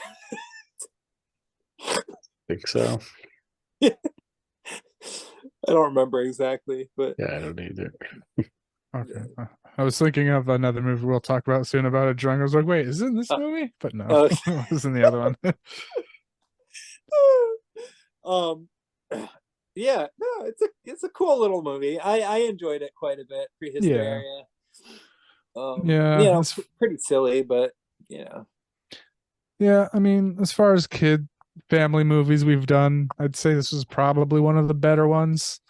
Think so. I don't remember exactly, but Yeah, I don't either. Okay. I was thinking of another movie we'll talk about soon about a drunk. I was like, wait, is it in this uh, movie? But no, uh, it was in the other one. um, yeah, no, it's a cool little movie. I enjoyed it quite a bit. Yeah. Prehysteria. Yeah. Pretty silly, but you know, Yeah, I mean, as far as kid family movies we've done, I'd say this was probably one of the better ones.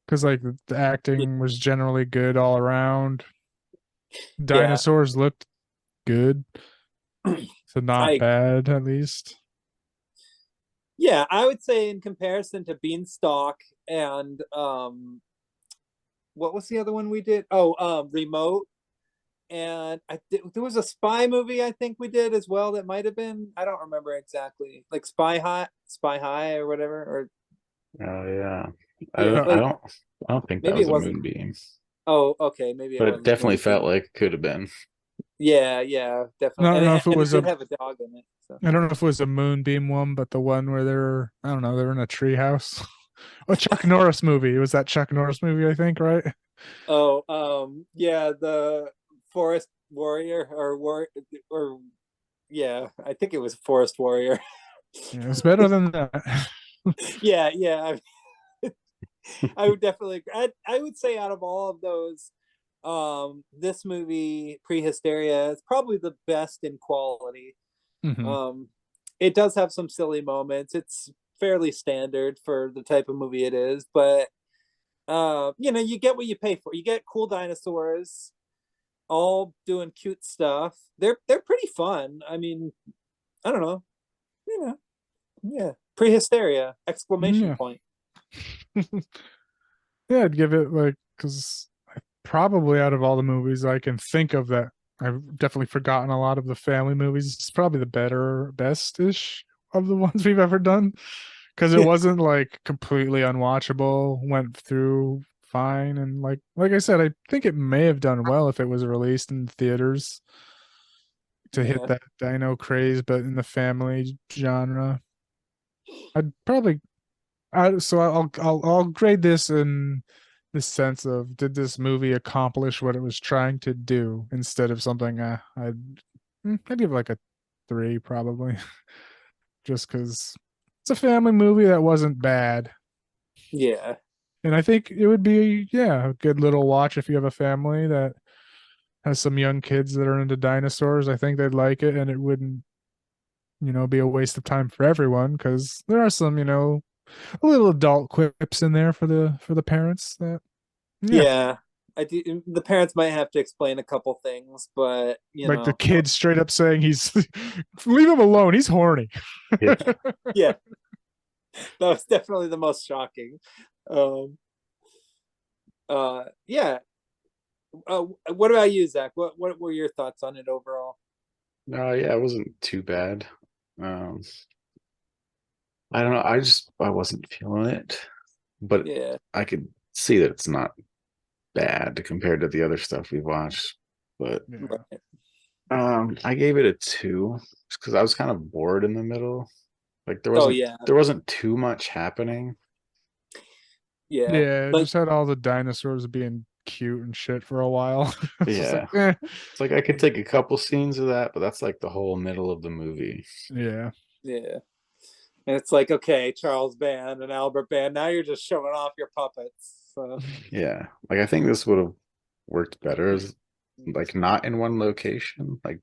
Because like the acting was generally good all around. yeah, Dinosaurs looked good. So not I bad at least. yeah, I would say in comparison to Beanstalk and what was the other one we did? Oh, Remote, and there was a spy movie I think we did as well that might have been, I don't remember exactly, like Spy High or whatever, or Oh yeah. I yeah, don't I like don't I don't think that maybe it was a wasn't. moonbeam. Oh, okay, maybe it But it wasn't. definitely felt like it could have been. Yeah, I definitely, don't know and if it it was did a have a dog in it. So. I don't know if it was a moonbeam one, but the one where they're I don't know, they're in a treehouse. A Chuck Norris movie. It was that Chuck Norris movie, I think, right? Oh, yeah, the Forest Warrior or yeah, I think it was Forest Warrior. Yeah, it's better than that. Yeah, yeah. I would definitely. I would say out of all of those, this movie Prehysteria is probably the best in quality. Hmm. It does have some silly moments. fairly standard for the type of movie it is, but you get what you pay for. You get cool dinosaurs all doing cute stuff. They're pretty fun. I mean, I don't know. Yeah. Prehysteria! Exclamation Yeah. point. Yeah, I'd give it like, because probably out of all the movies I can think of that, I've definitely forgotten a lot of the family movies. It's probably the best-ish of the ones we've ever done, because it wasn't like completely unwatchable. Went through fine, and like I said, I think it may have done well if it was released in theaters to hit Yeah. that dino craze, but in the family genre, I'd probably so I'll grade this in the sense of, did this movie accomplish what it was trying to do instead of something I'd give it like a 3 probably, just because it's a family movie that wasn't bad, Yeah. and I think it would be, yeah, a good little watch if you have a family that has some young kids that are into dinosaurs. I think they'd like it, and it wouldn't be a waste of time for everyone, because there are some little adult quips in there for the parents that, yeah, Yeah. I do, the parents might have to explain a couple things, but like the kid straight up saying he's leave him alone, he's horny. Yeah. yeah, that was definitely the most shocking. Yeah. What about you, Zach? What were your thoughts on it overall? No, yeah, it wasn't too bad. Um, I don't know. I wasn't feeling it, but Yeah. I could see that it's not bad compared to the other stuff we've watched. But Yeah. Right. I gave it a 2 because I was kind of bored in the middle. Like Oh yeah. there wasn't too much happening. Yeah. Yeah, it Like just had all the dinosaurs being cute and shit for a while. It's just Yeah. like, It's like I could take a couple scenes of that, but that's like the whole middle of the movie. yeah. yeah. And it's like, okay, Charles Band and Albert Band, now you're just showing off your puppets. So Yeah. Like I think this would have worked better as like not in one location. Like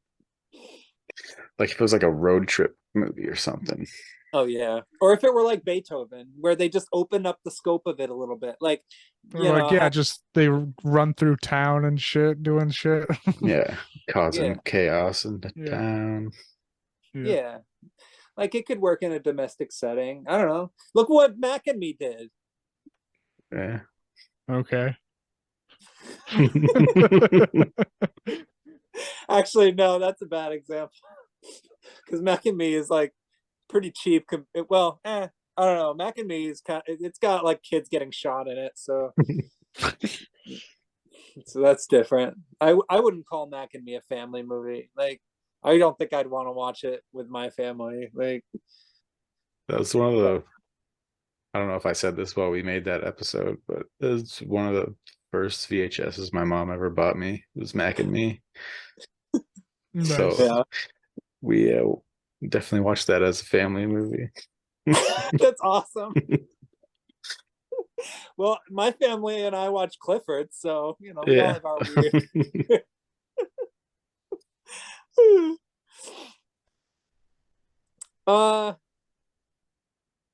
if it was like a road trip movie or something. oh yeah. Or if it were like Beethoven, where they just opened up the scope of it a little bit. Like, Or like, yeah, just they run through town and shit, doing shit. Yeah. Causing Yeah. chaos in the Yeah. town. Yeah. Yeah. Like it could work in a domestic setting. I don't know. Look what Mac and Me did. Yeah. Okay. Actually, no, that's a bad example. Because Mac and Me is like pretty cheap. Well, I don't know. Mac and Me is it's got like kids getting shot in it, so that's different. I wouldn't call Mac and Me a family movie. Like I don't think I'd want to watch it with my family. Like That was one of the I don't know if I said this while we made that episode, but it's one of the first VHSs my mom ever bought me. It was Mac and Me. So Nice. yeah, we definitely watched that as a family movie. that's awesome. Well, my family and I watch Clifford, so we all Yeah. have our weird.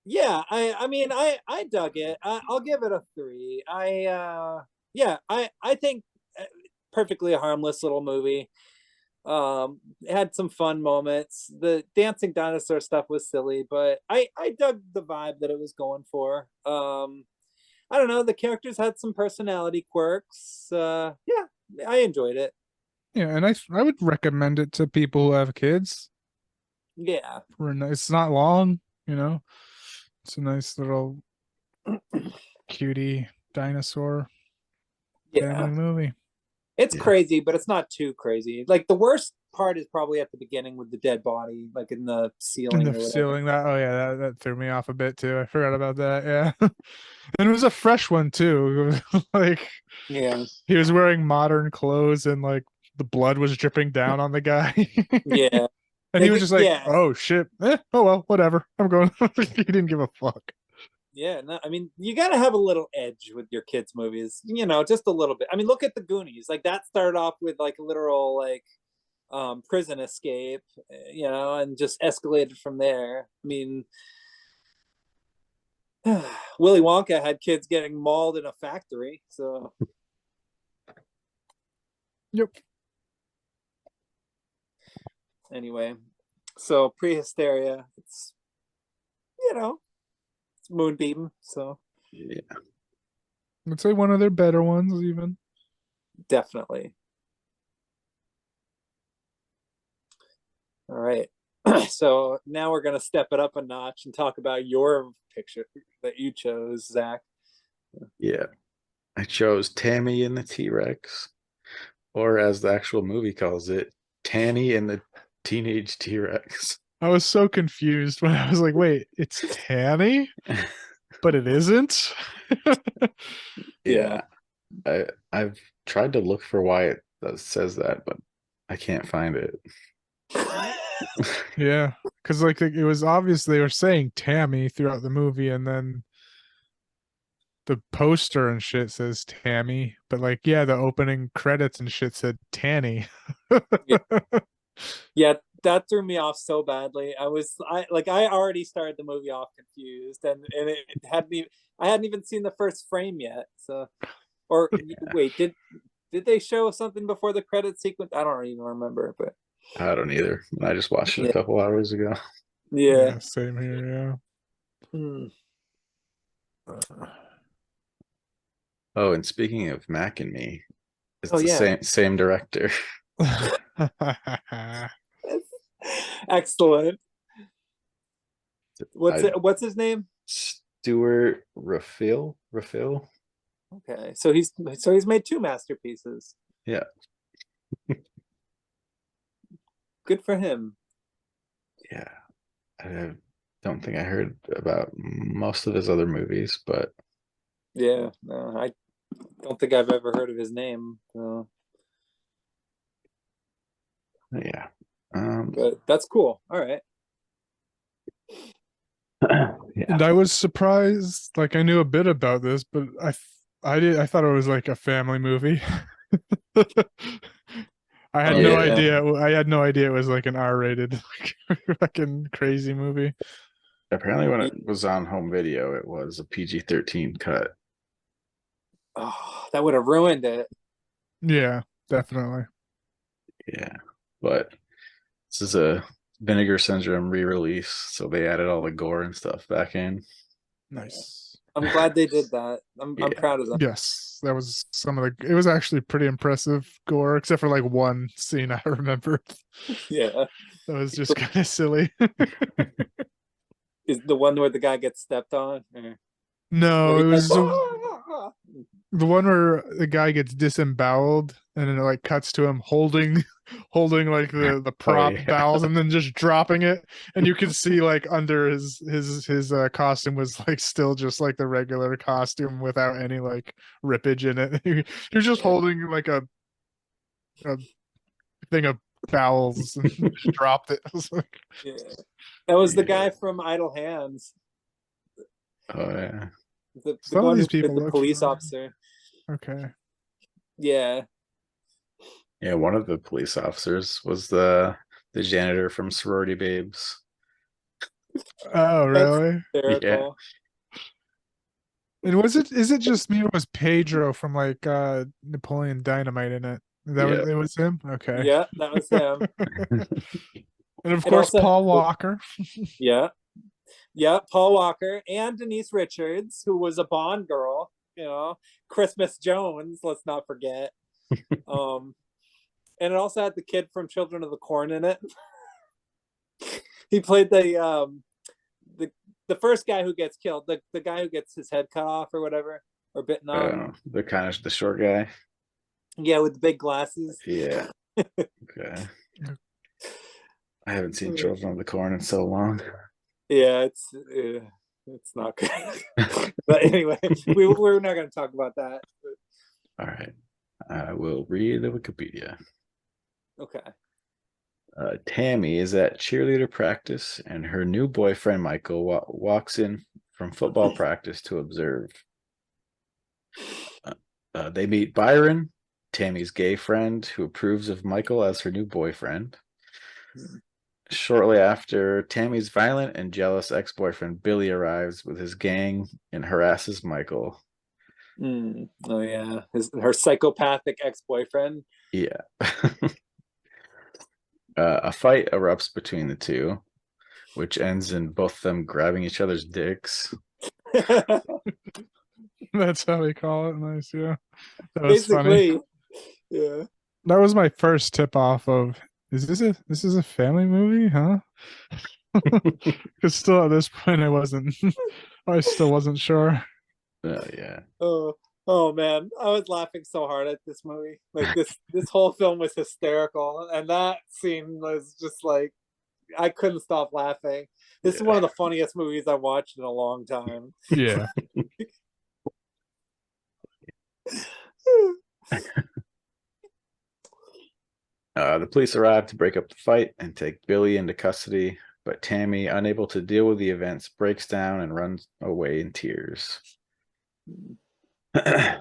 Yeah, I mean I dug it. I'll give it a 3. I think perfectly harmless little movie. It had some fun moments. The dancing dinosaur stuff was silly, but I dug the vibe that it was going for. I don't know, the characters had some personality quirks. Yeah, I enjoyed it. Yeah, and I would recommend it to people who have kids. Yeah. It's not long, It's a nice little cutie dinosaur family Yeah. movie. It's Yeah. crazy, but it's not too crazy. Like the worst part is probably at the beginning with the dead body, like in the ceiling In or the whatever. ceiling, that threw me off a bit too. I forgot about that. Yeah. And it was a fresh one too. It was like Yeah. he was wearing modern clothes and like the blood was dripping down on the guy. Yeah. And he was just like, yeah. oh shit. Oh well, whatever. I'm going. He didn't give a fuck. Yeah. No, I mean, you got to have a little edge with your kids' movies, just a little bit. I mean, look at the Goonies. Like that started off with like a literal like prison escape, and just escalated from there. I mean, Willy Wonka had kids getting mauled in a factory, so Yep. anyway, so Prehysteria, it's it's Moonbeam, so Yeah. I'd say one of their better ones, even. definitely. All right. So now we're gonna step it up a notch and talk about your picture that you chose, Zach. Yeah. I chose Tammy and the T-Rex, or as the actual movie calls it, Tanny and the Teenage T-Rex. I was so confused when I was like, wait, it's Tanny, but it isn't. Yeah. I've tried to look for why it says that, but I can't find it. Yeah, because like it was obvious they were saying Tammy throughout the movie, and then the poster and shit says Tammy, but like, yeah, the opening credits and shit said Tanny. Yeah, that threw me off so badly. I already started the movie off confused, and it hadn't even I hadn't even seen the first frame yet. So, or wait, did they show something before the credit sequence? I don't even remember, but I don't either. I just watched it Yeah. a couple hours ago. yeah. Same here. Hmm. Oh, and speaking of Mac and Me, it's Oh, the yeah. same director. Yeah. Excellent. I- What's his name? Stuart Rafil. Okay, so he's made two masterpieces. Yeah. Good for him. Yeah. I don't think I heard about most of his other movies, but Yeah, no, I don't think I've ever heard of his name. yeah. But that's cool. All right. Yeah. And I was surprised, like I knew a bit about this, but I thought it was like a family movie. I had Oh, no yeah. idea. I had no idea it was like an R-rated, like, fucking crazy movie. Apparently when it was on home video, it was a PG-13 cut. Oh, that would have ruined it. Yeah, definitely. Yeah. But this is a Vinegar Syndrome re-release, so they added all the gore and stuff back in. Nice. I'm glad they did that. I'm Yeah. proud of them. Yes, that was some of the. It was actually pretty impressive gore, except for like one scene I remember. Yeah. That was just kind of silly. Is the one where the guy gets stepped on? Or- No, where it he was goes, the one where the guy gets disemboweled and then it like cuts to him holding like the prop yeah. bowels and then just dropping it, and you can see like under his costume was like still just like the regular costume without any like rippage in it. You're just holding like a thing of bowels and just dropped it. I was like, Yeah. That was the Yeah. guy from Idle Hands. Oh yeah. The some of one these who played people the look police familiar. officer. Okay. Yeah. Yeah, one of the police officers was the janitor from Sorority Babes. Oh, That's really? hysterical. And is it just me or was Pedro from like Napoleon Dynamite in it? Yeah. It was him? Okay. Yeah, that was him. And of It course also had Paul Walker. yeah. Yeah, Paul Walker and Denise Richards, who was a Bond girl, Christmas Jones, let's not forget. And it also had the kid from Children of the Corn in it. He played the first guy who gets killed, the guy who gets his head cut off or whatever, or bitten on. The kind of the short guy. Yeah, with the big glasses. Yeah. Okay. I haven't seen Children of the Corn in so long. Yeah, it's not good. But anyway, we're not going to talk about that. All right. I will read the Wikipedia. Okay. Tammy is at cheerleader practice, and her new boyfriend Michael walks in from football practice to observe. They meet Byron, Tammy's gay friend, who approves of Michael as her new boyfriend. Shortly after, Tammy's violent and jealous ex-boyfriend Billy arrives with his gang and harasses Michael. Oh yeah, her psychopathic ex-boyfriend. Yeah. A fight erupts between the two, which ends in both them grabbing each other's dicks. That's how we call it. Nice, yeah. That was funny. Basically, yeah. That was my first tip off of this is a family movie, huh? Because still at this point I still wasn't sure. Yeah. Oh man, I was laughing so hard at this movie. Like this whole film was hysterical, and that scene was just like I couldn't stop laughing. This is one of the funniest movies I've watched in a long time. Yeah. The police arrive to break up the fight and take Billy into custody, but Tammy, unable to deal with the events, breaks down and runs away in tears. The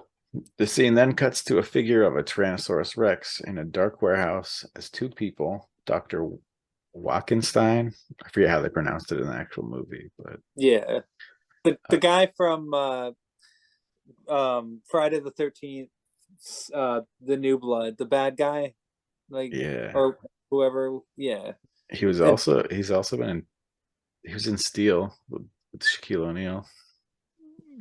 scene then cuts to a figure of a Tyrannosaurus Rex in a dark warehouse as two people, Dr. Wackenstein, I forget how they pronounced it in the actual movie, but yeah, the guy from Friday the 13th, the New Blood, the bad guy, like yeah, or whoever, yeah. he was also he was in Steel with Shaquille O'Neal.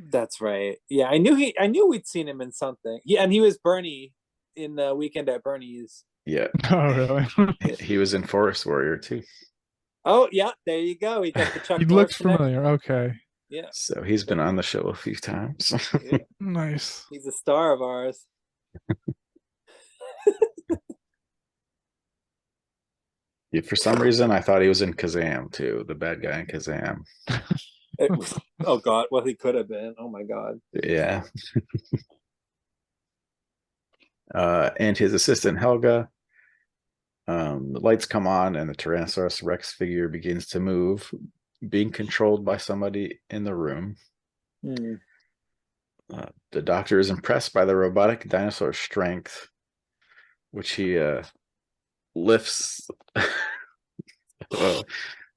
That's right. Yeah, I knew we'd seen him in something. Yeah, and he was Bernie in the Weekend at Bernie's. Yeah. Oh really? He was in Forest Warrior too. Oh yeah, there you go. He got the Chuck He Norris looks connection. familiar. Okay. Yeah, So he's been on the show a few times. yeah. Nice. He's a star of ours. Yeah, for some reason, I thought he was in Kazam too, the bad guy in Kazam. Oh God, well he could have been. Oh my God. Yeah. And his assistant Helga. The lights come on, and the Tyrannosaurus Rex figure begins to move, being controlled by somebody in the room. The doctor is impressed by the robotic dinosaur's strength, which he lifts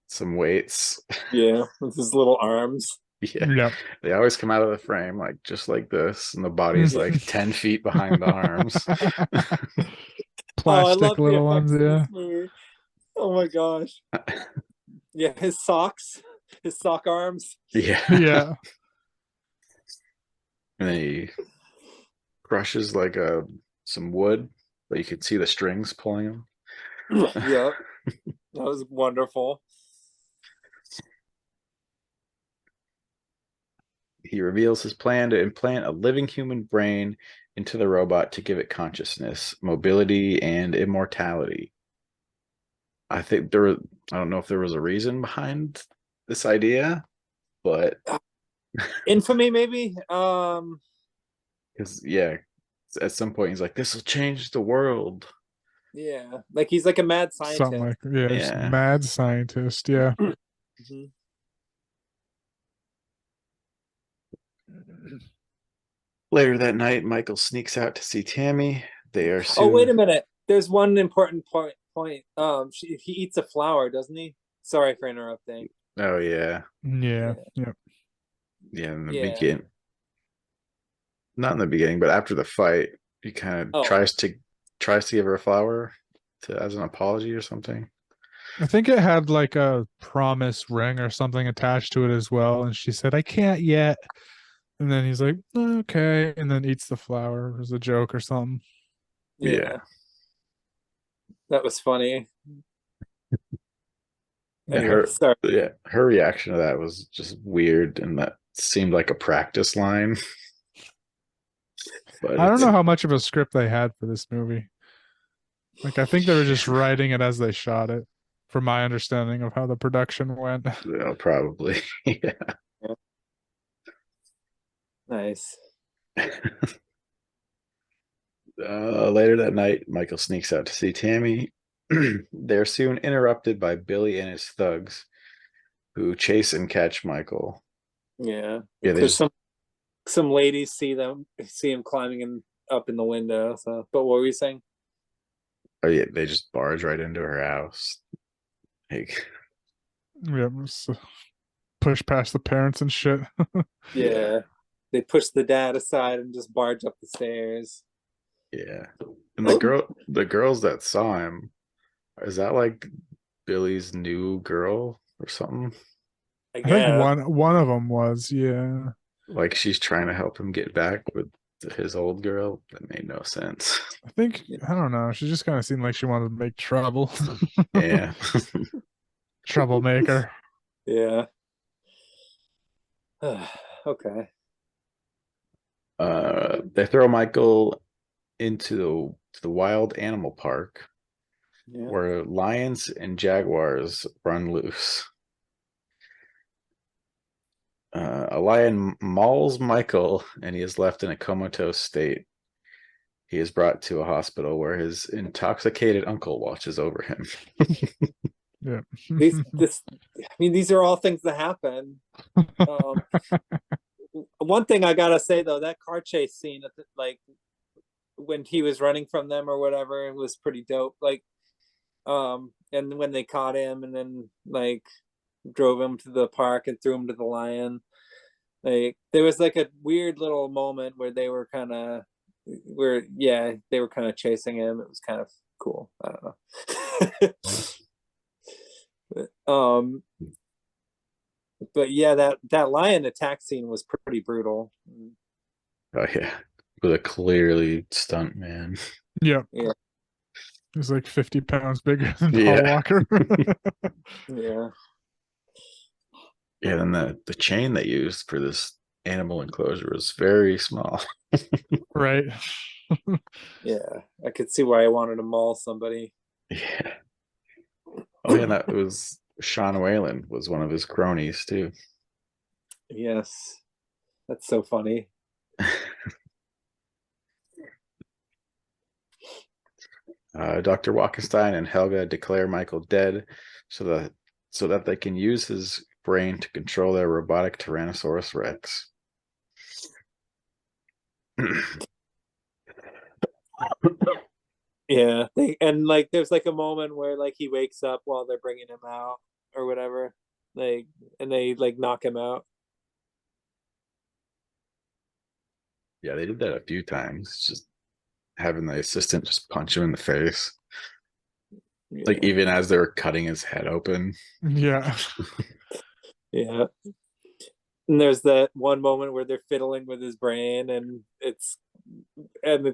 some weights. Yeah, with his little arms. Yeah. Yep. They always come out of the frame like just like this, and the body's like 10 feet behind the arms. Oh, I Plastic love the little effects ones, in yeah. this movie. Oh my gosh. Yeah, his socks, his sock arms. Yeah. Yeah. And then he crushes like some wood, but you could see the strings pulling him. Yeah, that was wonderful. He reveals his plan to implant a living human brain into the robot to give it consciousness, mobility, and immortality. I think I don't know if there was a reason behind this idea, but Infamy, maybe. because yeah, at some point he's like, "This will change the world." Yeah, like he's like a mad scientist. Something like just Yeah. mad scientist, yeah. Mhm. Later that night, Michael sneaks out to see Tammy. They are soon. Oh, wait a minute. There's one important point. He eats a flower, doesn't he? Sorry for interrupting. Oh yeah, Yeah. Yep. yeah. In the Yeah. beginning, not in the beginning, but after the fight, he kind of tries to give her a flower as an apology or something. I think it had like a promise ring or something attached to it as well, and she said, "I can't yet." And then he's like, "Okay," and then eats the flower as a joke or something. Yeah. That was funny. Anyway, sorry. Yeah, her reaction to that was just weird, and that seemed like a practice line. But I don't know how much of a script they had for this movie. Like, I think they were just writing it as they shot it, from my understanding of how the production went. Yeah, probably. Yeah. Nice. Later that night, Michael sneaks out to see Tammy. They're soon interrupted by Billy and his thugs, who chase and catch Michael. Yeah. Yeah, Because some ladies see him climbing up in the window. So, but what were you saying? Oh yeah, they just barge right into her house, Like, Yeah, push past the parents and shit. Yeah. They push the dad aside and just barge up the stairs. yeah. And the girls that saw him, is that like Billy's new girl or something? I I think guess. one of them was, yeah. Like she's trying to help him get back with his old girl? That made no sense. I think I don't know. She just kind of seemed like she wanted to make trouble. Yeah. Troublemaker. Yeah. Okay. They throw Michael into the wild animal park Yeah. where lions and jaguars run loose. A lion mauls Michael and he is left in a comatose state. He is brought to a hospital where his intoxicated uncle watches over him. Yeah. These are all things that happen. One thing I gotta say though, that car chase scene, like when he was running from them or whatever, it was pretty dope. Like, and when they caught him and then like drove him to the park and threw him to the lion, like there was like a weird little moment where they were kind of, they were kind of chasing him. It was kind of cool. I don't know. But yeah, that lion attack scene was pretty brutal. Oh yeah, with a clearly stunt man. Yeah. Yeah. He's like 50 pounds bigger than Yeah. Paul Walker. Yeah. Yeah, and the chain they used for this animal enclosure was very small. Right. Yeah. I could see why I wanted to maul somebody. Yeah. Oh yeah, that was Sean Whalen was one of his cronies too. Yes. That's so funny. Dr. Walkenstein and Helga declare Michael dead so that they can use his brain to control their robotic Tyrannosaurus Rex. Yeah. And like there's like a moment where like he wakes up while they're bringing him out or whatever. Like, and they like knock him out. Yeah, they did that a few times, just having the assistant just punch him in the face. Yeah. Like even as they were cutting his head open. Yeah. Yeah. And there's that one moment where they're fiddling with his brain and it's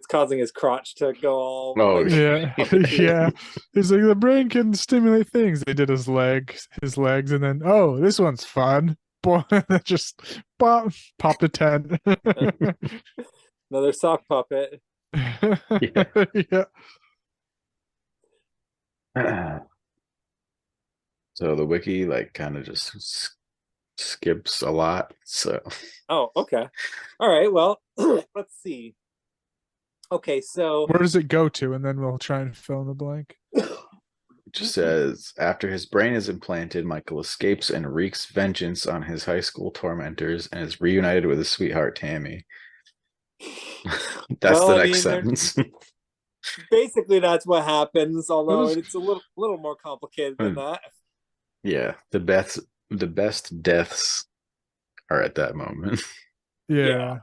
causing his crotch to go all Oh, like, Yeah. Yeah. He's like, the brain can stimulate things. They did his legs, and then, oh, this one's fun. Boy, just pop the tent. another sock puppet. Yeah. So the wiki like kind of just skips a lot. So Oh, okay. All right. Well, let's see. Okay, so Where does it go to? And then we'll try and fill in the blank. it just says after his brain is implanted, Michael escapes and wreaks vengeance on his high school tormentors and is reunited with his sweetheart Tammy. That's the next sentence. basically that's what happens, although was- it's a little more complicated than that. Yeah, the best deaths are at that moment. Yeah. Yeah.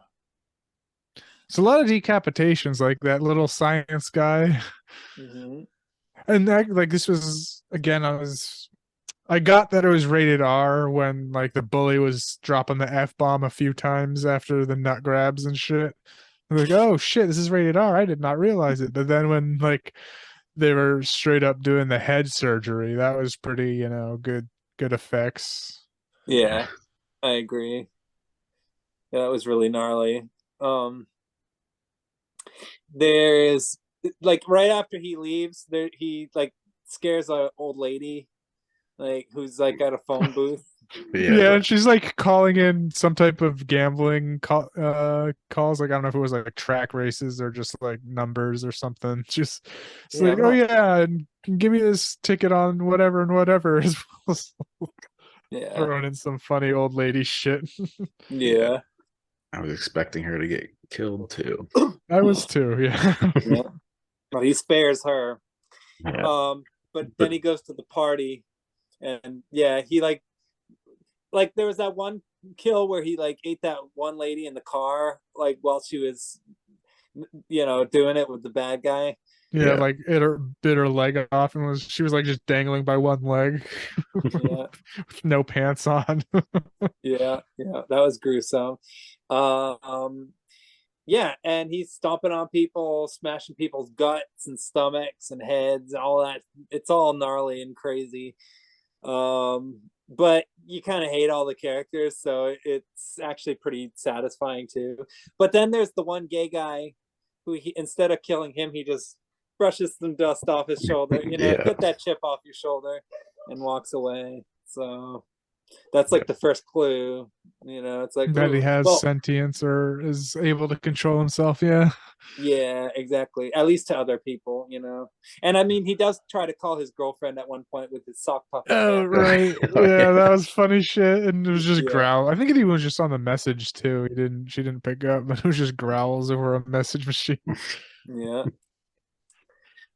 It's a lot of decapitations, like that little science guy. Mm-hmm. And that, like, this was again, I got that it was rated R when like the bully was dropping the F-bomb a few times after the nut grabs and shit. I'm like, oh shit, this is rated R. I did not realize it. But then when like they were straight up doing the head surgery, that was pretty, good effects. Yeah, I agree. Yeah, that was really gnarly. There is like right after he leaves, he like scares an old lady, like who's like at a phone booth. Yeah, and she's like calling in some type of gambling calls. Like I don't know if it was like track races or just like numbers or something. Just it's Yeah, like, oh yeah, and give me this ticket on whatever and whatever, as well as Yeah, throwing in some funny old lady shit. yeah, I was expecting her to get killed too. I was too, yeah. yeah. Well, he spares her. Yeah. But then he goes to the party And yeah, he like there was that one kill where he like ate that one lady in the car like while she was doing it with the bad guy. Yeah, Yeah. like bit her leg off and she was like just dangling by one leg Yeah. with no pants on. Yeah, that was gruesome. Um, yeah, and he's stomping on people, smashing people's guts and stomachs and heads and all that. It's all gnarly and crazy. But you kind of hate all the characters, so it's actually pretty satisfying too. But then there's the one gay guy who instead of killing him, he just brushes some dust off his shoulder, Yeah. get that chip off your shoulder and walks away. So that's like the first clue, it's like, That he has well, sentience or is able to control himself. Yeah. yeah, exactly. At least to other people. And I mean, he does try to call his girlfriend at one point with his sock puppet. Oh, hand. right. Oh, Yeah, that was funny shit. And it was just Yeah. growl. I think he was just on the message too. She didn't pick up, but it was just growls over a message machine. Yeah.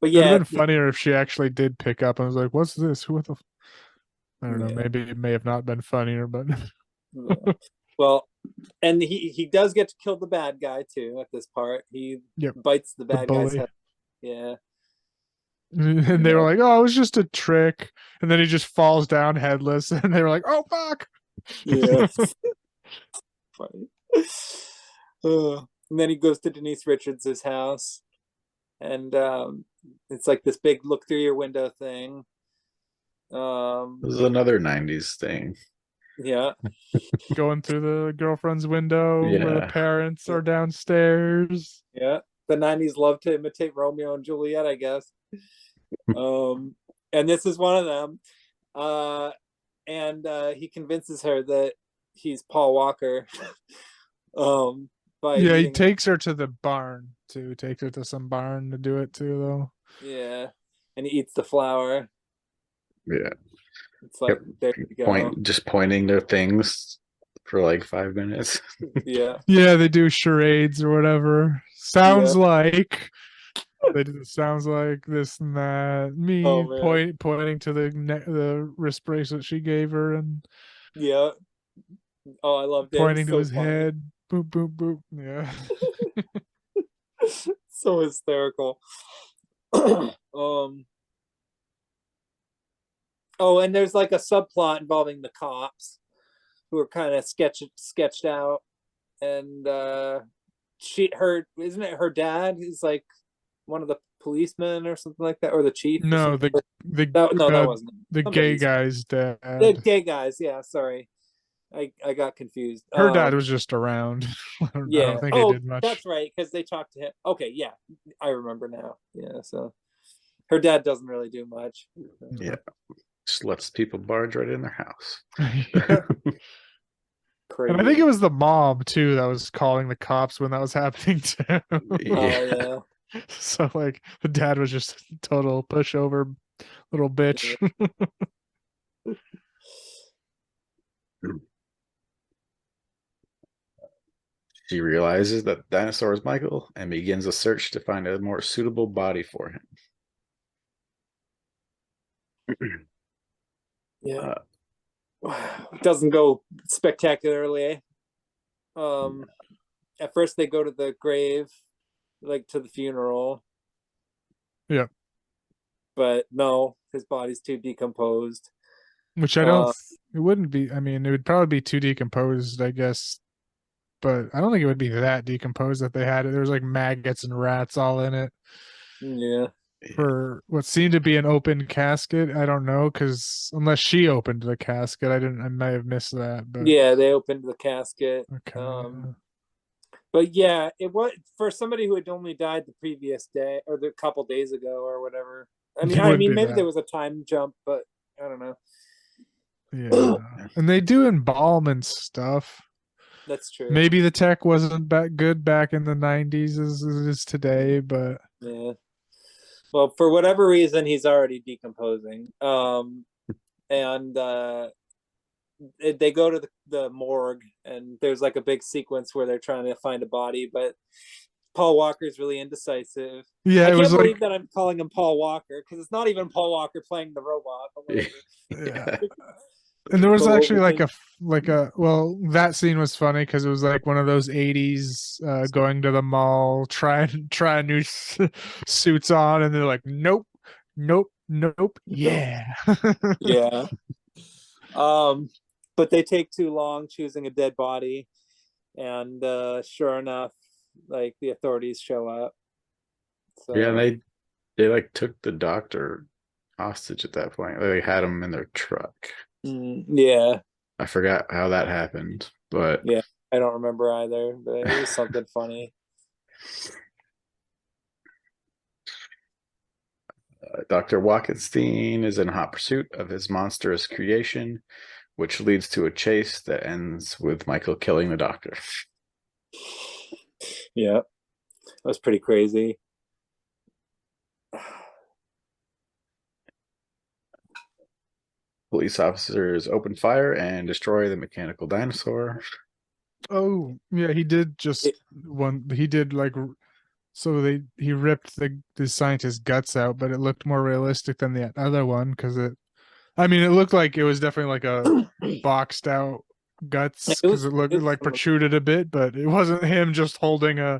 But It would yeah, have been funnier if she actually did pick up and was like, "What's this? Who the?" I don't know. Yeah. Maybe it may have not been funnier, but yeah. Well, and he does get to kill the bad guy too at this part. He Yep. bites the the bad guy's bully. head. Yeah. And they were like, "Oh, it was just a trick." And then he just falls down headless, and they were like, "Oh fuck!" Yeah. Funny. And then he goes to Denise Richards' house, and it's like this big look through your window thing. This is another 90s thing. Yeah. Going through the girlfriend's window where the Yeah. parents are downstairs. Yeah. The 90s love to imitate Romeo and Juliet, I guess. And this is one of them. And he convinces her that he's Paul Walker. By Yeah, he eating, takes her to the barn too. Takes her to some barn to do it too, though. yeah, and he eats the flower. Yeah. It's like, there you go. Just pointing to things for like 5 minutes. Yeah. Yeah, they do charades or whatever. Sounds like sounds like this and that. Me Oh, man. pointing to the wrist bracelet she gave her and Yeah. Oh, I loved it. pointing to So his funny. head. Boop boop boop. Yeah. So hysterical. Oh, and there's like a subplot involving the cops who are kind of sketched out, and isn't it her dad is like one of the policemen or something like that, or the chief? No, that the wasn't it. the gay Somebody's- guy's The dad. gay guys. Yeah, sorry, I got confused. Her dad was just around. I Yeah. don't think he did much. That's right, because they talked to him. Okay, yeah, I remember now. Yeah, so her dad doesn't really do much. Yeah. Just lets people barge right in their house. Yeah. Crazy. And I think it was the mom too that was calling the cops when that was happening too. Oh, yeah. So like the dad was just a total pushover little bitch. She realizes that the dinosaur is Michael and begins a search to find a more suitable body for him. Yeah. Doesn't go spectacularly. At first they go to the grave, like to the funeral. Yeah. But no, his body's too decomposed. Which I don't it wouldn't be, I mean, it would probably be too decomposed, I guess. But I don't think it would be that decomposed that they had it. There was like maggots and rats all in it. Yeah. For what seemed to be an open casket. I don't know, because unless she opened the casket, I may have missed that. But Yeah, they opened the casket. okay. But yeah, it was for somebody who had only died the previous day or the couple days ago or whatever. I It wouldn't mean, be maybe that. there was a time jump, but I don't know. Yeah. And they do embalm and stuff. That's true. Maybe the tech wasn't that good back in the 90s as it is today, but Yeah. Well, for whatever reason, he's already decomposing. And they go to the morgue, and there's like a big sequence where they're trying to find a body, but Paul Walker's really indecisive. Yeah, I it can't was believe like, that I'm calling him Paul Walker because it's not even Paul Walker playing the robot. But yeah. Yeah. And there was Go actually over like him. well, that scene was funny because it was like one of those 80s going to the mall, try new suits on, and they're like, nope, nope, nope, yeah. Yeah. But they take too long choosing a dead body, and sure enough, like the authorities show up. So Yeah, and they like took the doctor hostage at that point. They had him in their truck. yeah, I forgot how that happened, but yeah. I don't remember either, but it was something funny. Dr. Walkenstein is in hot pursuit of his monstrous creation, which leads to a chase that ends with Michael killing the doctor. Yeah, that was pretty crazy. Police officers open fire and destroy the mechanical dinosaur. Oh, yeah, he did It- he did like so he ripped the scientist's guts out, but it looked more realistic than the other one because I mean, it looked like it was definitely like a boxed out guts It because was it looked it, like protruded a bit, but it wasn't him just holding Yeah.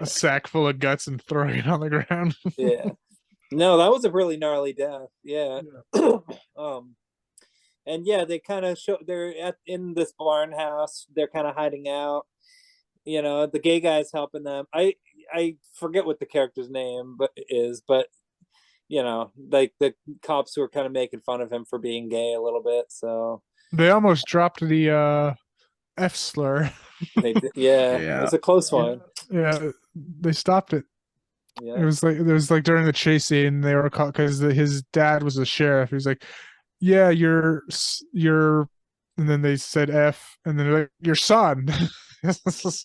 a sack full of guts and throwing it on the ground. yeah. No, that was a really gnarly death. Yeah. um, and yeah, they kind of show in this barn house. They're kind of hiding out. You know, the gay guy's helping them. I forget what the character's name but you know, like the cops were kind of making fun of him for being gay a little bit. So They almost dropped the F slur. they did, yeah, it Yeah. was a close one. Yeah, they stopped it. Yeah. It was like during the chase scene they were caught because his dad was a sheriff. He was like, "Yeah, your," and then they said F, and then they're like, "Your son,"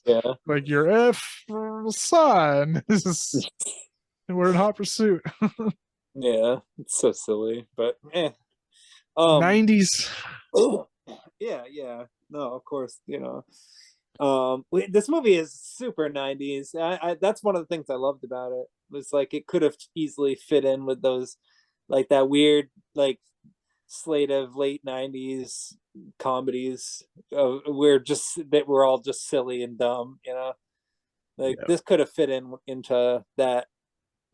Yeah. like your F son. We're in hot pursuit. Yeah. It's so silly, but um 90s. yeah, yeah. No, of course, you know. This movie is super 90s. That's one of the things I loved about it. Was like it could have easily fit in with those like that weird like slate of late 90s comedies. We're all just silly and dumb, you know. Like Yeah. this could have fit into that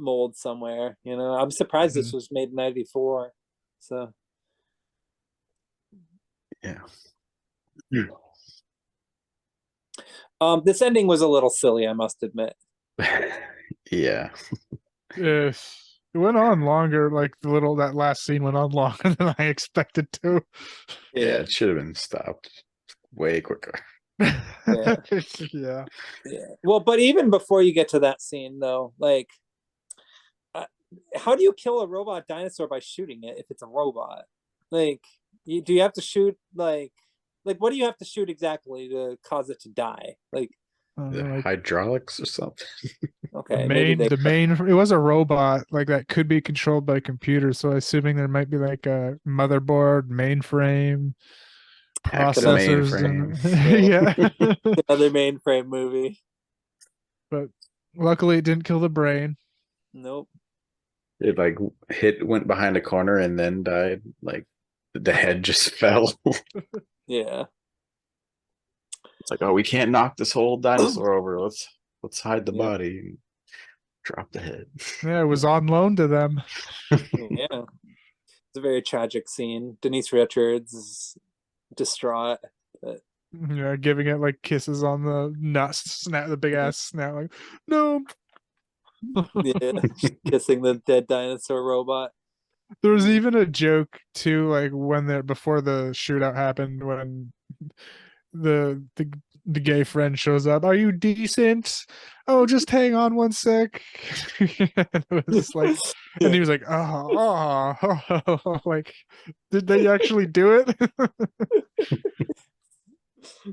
mold somewhere, you know. I'm surprised this was made in 94. So Yeah. this ending was a little silly, I must admit. Yeah. Yes. It went on longer, like that last scene went on longer than I expected to. Yeah. It should have been stopped way quicker. Yeah. Yeah. Yeah. Well, but even before you get to that scene, though, like, how do you kill a robot dinosaur by shooting it if it's a robot? Like, do you have to shoot like what do you have to shoot exactly to cause it to die? Like, Like Hydraulics or something. okay, maybe they. it was a robot like that could be controlled by computer, so assuming there might be like a motherboard, mainframe, Hack the processors, mainframe. and yeah. Another mainframe movie. But luckily it didn't kill the brain. Nope. It like went behind a corner and then died. Like the head just fell. Yeah. It's like, oh, we can't knock this whole dinosaur over. Let's hide the body and drop the head. Yeah, it was on loan to them. Yeah. It's a very tragic scene. Denise Richards is distraught. But Yeah, giving it like kisses on the nuts, snap the big ass snap, like, no. yeah, kissing the dead dinosaur robot. There was even a joke too, like when before the shootout happened, when the the the gay friend shows up. Are you decent? Oh, just hang on one sec. And it was like, and he was like, like, did they actually do it?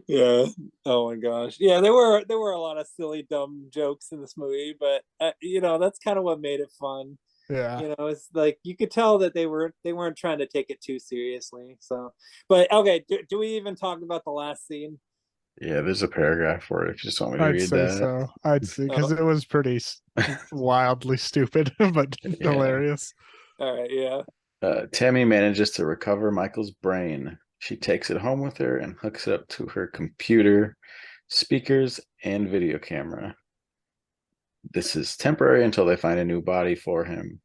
Yeah. Oh my gosh. Yeah, there were a lot of silly, dumb jokes in this movie, but you know that's kind of what made it fun. Yeah. You know, it's like you could tell that they weren't trying to take it too seriously. So, but okay, do we even talk about the last scene? Yeah, there's a paragraph for it if you just want me to I'd read say that. so. I'd say because Oh. it was pretty wildly stupid, but Yeah. hilarious. All right, yeah. Tammy manages to recover Michael's brain. She takes it home with her and hooks it up to her computer, speakers, and video camera. This is temporary until they find a new body for him.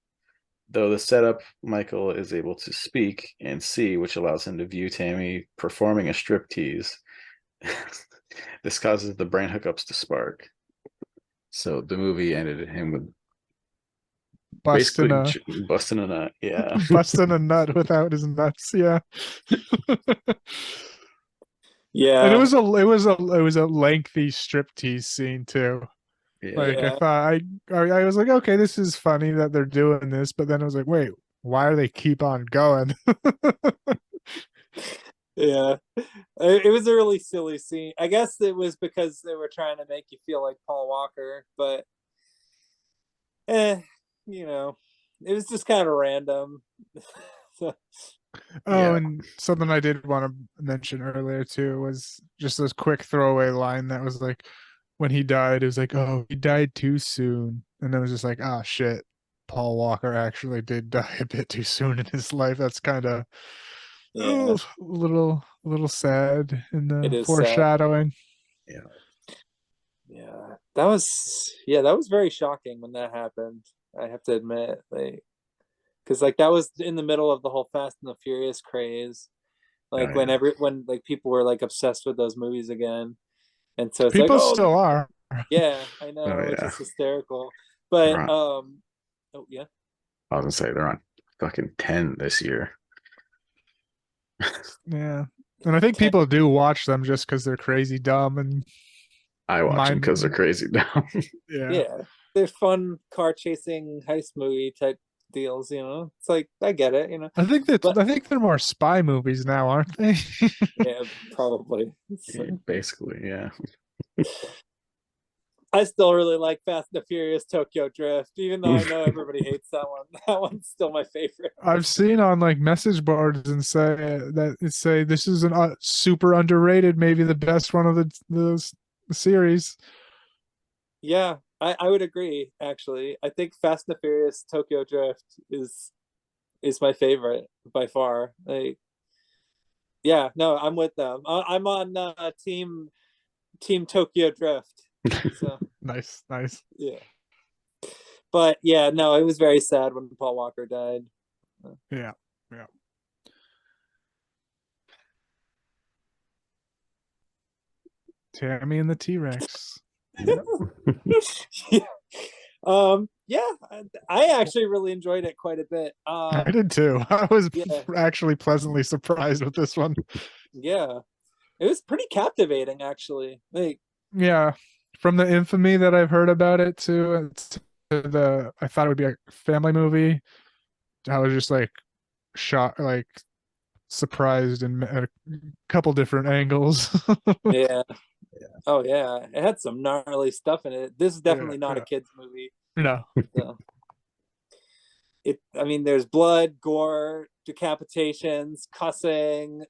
Though the setup, Michael is able to speak and see, which allows him to view Tammy performing a striptease. This causes the brain hookups to spark. So the movie ended him with Busting basically a busting a nut. Yeah. busting a nut without his nuts. Yeah. Yeah. And it was a lengthy striptease scene too. Like Yeah. I thought I was like, okay, this is funny that they're doing this, but then I was like, wait, why are they keep on going? Yeah. It was a really silly scene. I guess it was because they were trying to make you feel like Paul Walker, but you know, it was just kind of random. So, Oh, Yeah. and something I did want to mention earlier too was just this quick throwaway line that was like, when he died, it was like, oh, he died too soon. And it was just like, ah, shit. Paul Walker actually did die a bit too soon in his life. That's kind of yeah, a little sad in it the is sad. foreshadowing. Yeah. Yeah. That was very shocking when that happened. I have to admit, like, because like that was in the middle of the whole Fast and the Furious craze. Like Oh, yeah. when like people were like obsessed with those movies again. And so it's like, People oh still are. yeah, I Oh, know, which yeah. is hysterical. They're But on, oh yeah. I was gonna say they're on fucking 10 this year. Yeah. And I think people do watch them just because they're crazy dumb and I watch them because they're mind. crazy dumb. Yeah. Yeah. They're fun car chasing heist movie type deals, you know. It's like I get it, you know. But I think they're more spy movies now, aren't they? yeah, probably. Yeah, basically, yeah. I still really like Fast and the Furious Tokyo Drift, even though I know everybody hates that one. That one's still my favorite. I've seen on like message boards and say this is an super underrated, maybe the best one of the series. Yeah, I would agree, actually. I think Fast and the Furious Tokyo Drift is my favorite by far. Like yeah, no, I'm with them. I'm on team Tokyo Drift. So Nice, nice. yeah. But yeah, no, it was very sad when Paul Walker died. Yeah, yeah. Tammy and the T-Rex. Yeah. Yeah, I actually really enjoyed it quite a bit. I did too. I was Yeah, actually pleasantly surprised with this one. yeah. It was pretty captivating actually. Like Yeah, from the infamy that I've heard about it I thought it would be a family movie. I was just like shocked, like surprised in a couple different angles. yeah. Oh yeah. It had some gnarly stuff in it. This is Yeah, definitely not a yeah. kids movie. No. So I mean there's blood, gore, decapitations, cussing,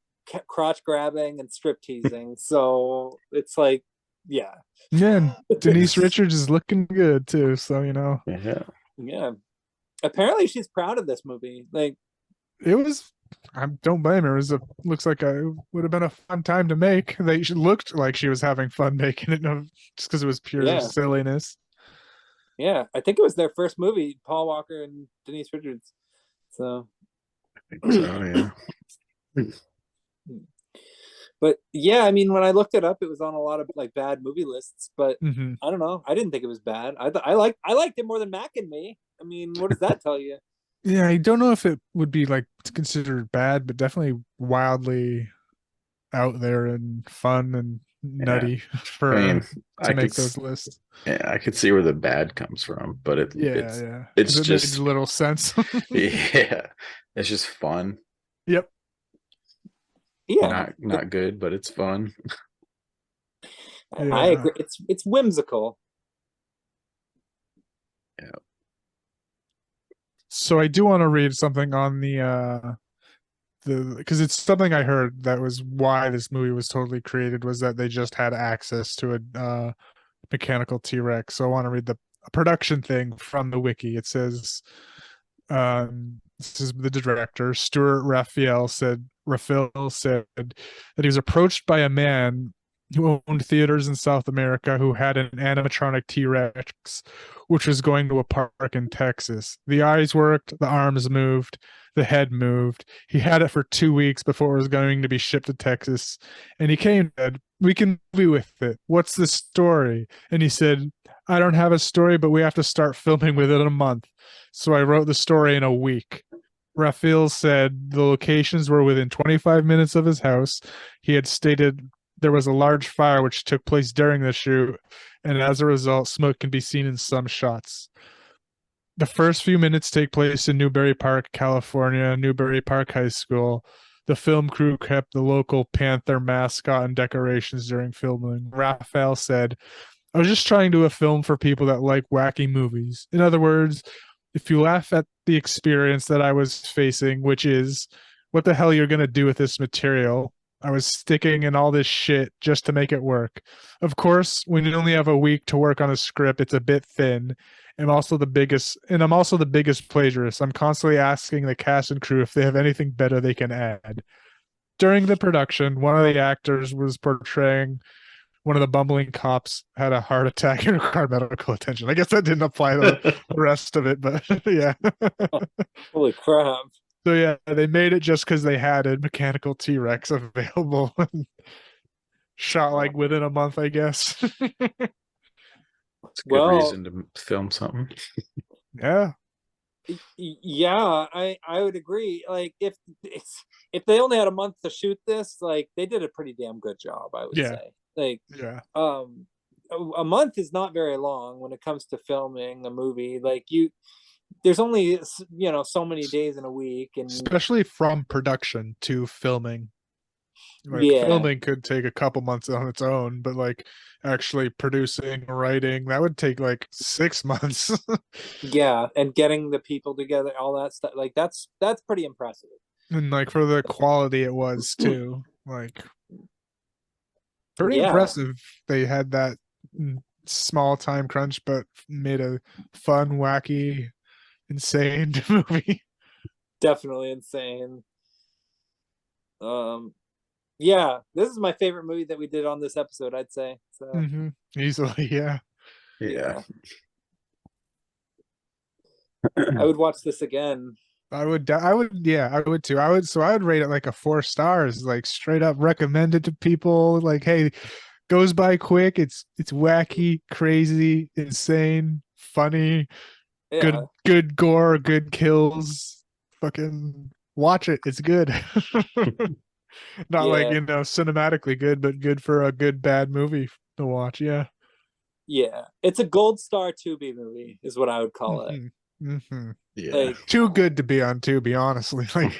crotch grabbing, and strip teasing. So it's like yeah. Yeah, and Denise Richards is looking good too, so Yeah. Yeah. Apparently she's proud of this movie. Like it was. I don't blame her. Looks like it would have been a fun time to make. She looked like she was having fun making it, just because it was pure yeah. silliness. Yeah, I think it was their first movie, Paul Walker and Denise Richards. So, So yeah. but yeah, I mean, when I looked it up, it was on a lot of like bad movie lists. But Hmm. I don't know, I didn't think it was bad. I liked it more than Mac and Me. I mean, what does that tell you? Yeah, I don't know if it would be like considered bad, but definitely wildly out there and fun and Yeah. nutty I mean, to make those lists. yeah, I could see where the bad comes from, but Yeah, yeah. it's Because it made just little sense. yeah, it's just fun. Yep. Yeah, Not good, but it's fun. I Yeah. agree. It's whimsical. Yeah. So I do want to read something on because it's something I heard that was why this movie was totally created, was that they just had access to a mechanical T-Rex. So I want to read the production thing from the wiki. It says, this is the director, Stuart Raphael said that he was approached by a man who owned theaters in South America who had an animatronic T-Rex, which was going to a park in Texas. The eyes worked, the arms moved, the head moved. He had it for 2 weeks before it was going to be shipped to Texas. And he came and said, "We can be with it. What's the story?" And he said, "I don't have a story, but we have to start filming with it in a month." So I wrote the story in a week. Raphael said the locations were within 25 minutes of his house. He had stated there was a large fire which took place during the shoot, and as a result, smoke can be seen in some shots. The first few minutes take place in Newbury Park, California, Newbury Park High School. The film crew kept the local Panther mascot and decorations during filming. Raphael said, "I was just trying to do a film for people that like wacky movies. In other words, if you laugh at the experience that I was facing, which is, what the hell you're going to do with this material? I was sticking in all this shit just to make it work. Of course, when you only have a week to work on a script, it's a bit thin. I'm also the biggest plagiarist. I'm constantly asking the cast and crew if they have anything better they can add." During the production, one of the actors was portraying one of the bumbling cops, had a heart attack and required medical attention. I guess that didn't apply to the rest of it, but yeah. Holy crap. So yeah, they made it just because they had a mechanical T-Rex available. Shot like within a month, I guess. It's a good Well, reason to film something. Yeah. Yeah, I would agree. Like if they only had a month to shoot this, like they did a pretty damn good job, I would Yeah. say. Like Yeah. a month is not very long when it comes to filming a movie. Like there's only so many days in a week, and Especially from production to filming. Like yeah, filming could take a couple months on its own, but like actually producing, writing, that would take like 6 months. yeah, and getting the people together, all that stuff, like that's pretty impressive. And like for the quality it was too. Like pretty Yeah, impressive. They had that small time crunch, but made a fun, wacky, insane movie. definitely insane. Yeah, this is my favorite movie that we did on this episode, I'd say. So Easily, yeah. Yeah. I would watch this again. I would, yeah, I would too. I would rate it like a 4 stars, like straight up recommend it to people. Like, hey, goes by quick. It's wacky, crazy, insane, funny, Yeah, good gore, good kills. Fucking watch it. It's good. Not like, yeah, cinematically good, but good for a good bad movie to watch. Yeah. yeah. It's a gold star Tubi movie, is what I would call it. Yeah. Like, Too good to be on Tubi, honestly. Like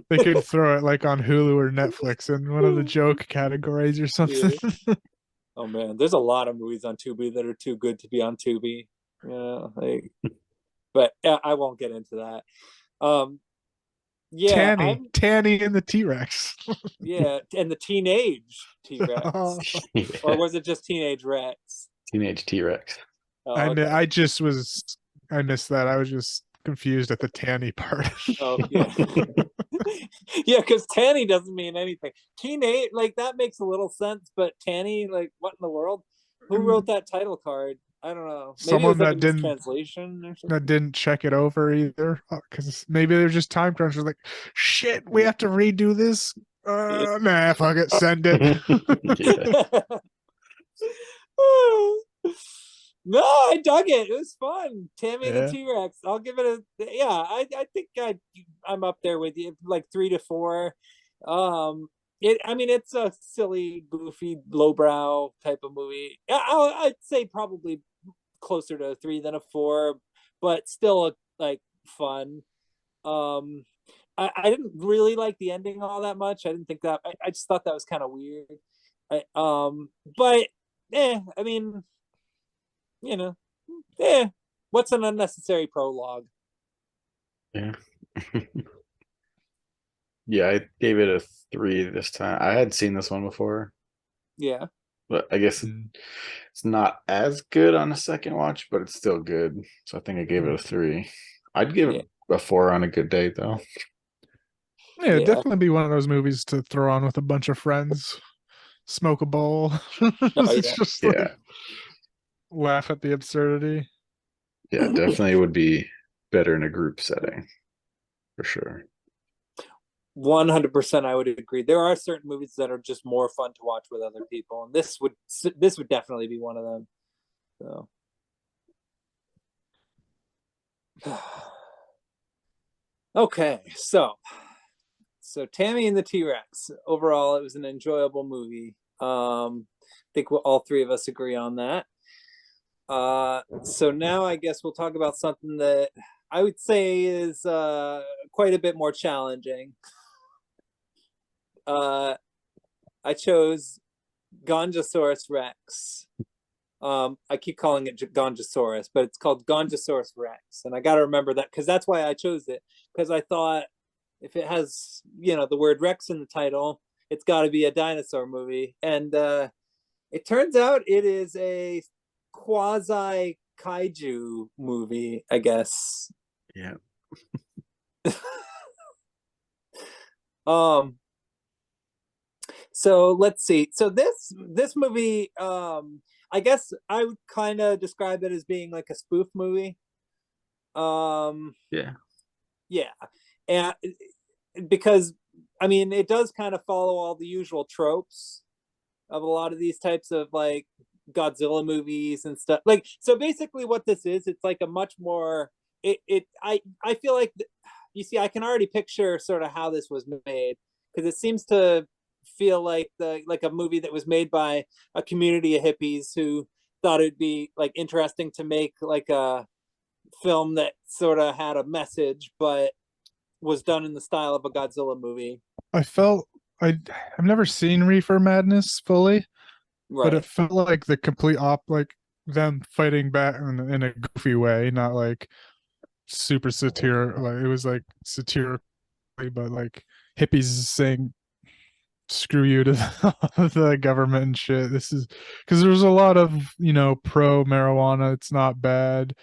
they could throw it like on Hulu or Netflix in one of the joke categories or something. oh man, there's a lot of movies on Tubi that are too good to be on Tubi. Yeah, like, but I won't get into that. Yeah, Tanny and the T-Rex. yeah, and the teenage T-Rex, Yeah. or was it just teenage Rex? Teenage T-Rex. Oh, I okay. I missed that. I was just confused at the Tanny part. Oh yeah, yeah, because Tanny doesn't mean anything. Teenage, like that makes a little sense, but Tanny, like what in the world? Who wrote that title card? I don't know. Maybe it was Someone like a that didn't mistranslation or something. that didn't check it over either, because maybe they're just time crunchers. Like, shit, we have to redo this. Nah, fuck it, send it. Yeah. No, I dug it. It was fun. Tammy the Yeah. T-Rex. I'll give it a yeah. I think I'm up there with you, like 3 to 4. I mean, it's a silly, goofy, lowbrow type of movie. I'd say probably closer to a 3 than a 4, but still like fun. I didn't really like the ending all that much. I didn't think that. I just thought that was kind of weird. But I mean, what's an unnecessary prologue? Yeah. Yeah, I gave it a 3 this time. I had seen this one before, Yeah. but I guess it's not as good on a second watch, but it's still good. So I think I gave it a 3. I'd give Yeah. it a 4 on a good day though. Yeah, Yeah. definitely be one of those movies to throw on with a bunch of friends, smoke a bowl. Oh, It's yeah. just Yeah. like laugh at the absurdity. Yeah, definitely would be better in a group setting for sure. 100% I would agree. There are certain movies that are just more fun to watch with other people, and this would definitely be one of them. So okay, so Tammy and the T-Rex. Overall, it was an enjoyable movie. I think all three of us agree on that. So now I guess we'll talk about something that I would say is quite a bit more challenging. I chose Ganjasaurus Rex. I keep calling it Ganjasaurus, but it's called Ganjasaurus Rex, and I got to remember that because that's why I chose it. Because I thought if it has the word Rex in the title, it's got to be a dinosaur movie, and it turns out it is a quasi kaiju movie, I guess. Yeah. So let's see. So this movie, I guess I would kind of describe it as being like a spoof movie. Yeah. Yeah, and because I mean it does kind of follow all the usual tropes of a lot of these types of like Godzilla movies and stuff. Like so basically what this is, it's like a much more I feel like you see I can already picture sort of how this was made because it seems to feel like a movie that was made by a community of hippies who thought it'd be like interesting to make like a film that sort of had a message but was done in the style of a Godzilla movie. I felt I've never seen Reefer Madness fully, but it Right. felt like the complete like them fighting back in a goofy way, not like super satirical. Like it was like satirically, but like hippies saying screw you to the government and shit. This is because there's a lot of pro marijuana. It's not bad.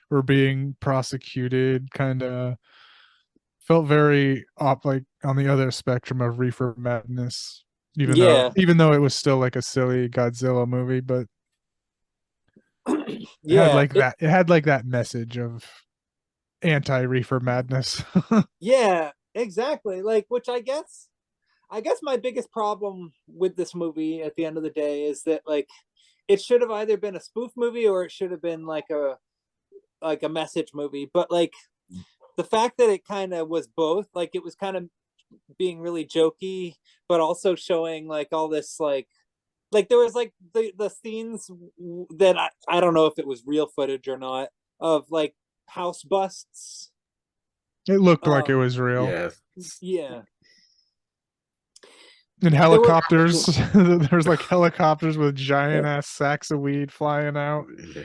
We're being prosecuted. Kind of felt very like on the other spectrum of Reefer Madness. Yeah. Even though it was still like a silly Godzilla movie, but Yeah. it had like that message of anti Reefer Madness. Yeah, exactly. Like, which I guess my biggest problem with this movie at the end of the day is that like it should have either been a spoof movie or it should have been like a message movie. But like the fact that it kind of was both, like it was kind of being really jokey, but also showing like all this like there was like the scenes that I don't know if it was real footage or not of like house busts. It looked like it Um, was real. Yeah. yeah, And there were helicopters. There's like helicopters with giant ass sacks of weed flying out. Yeah.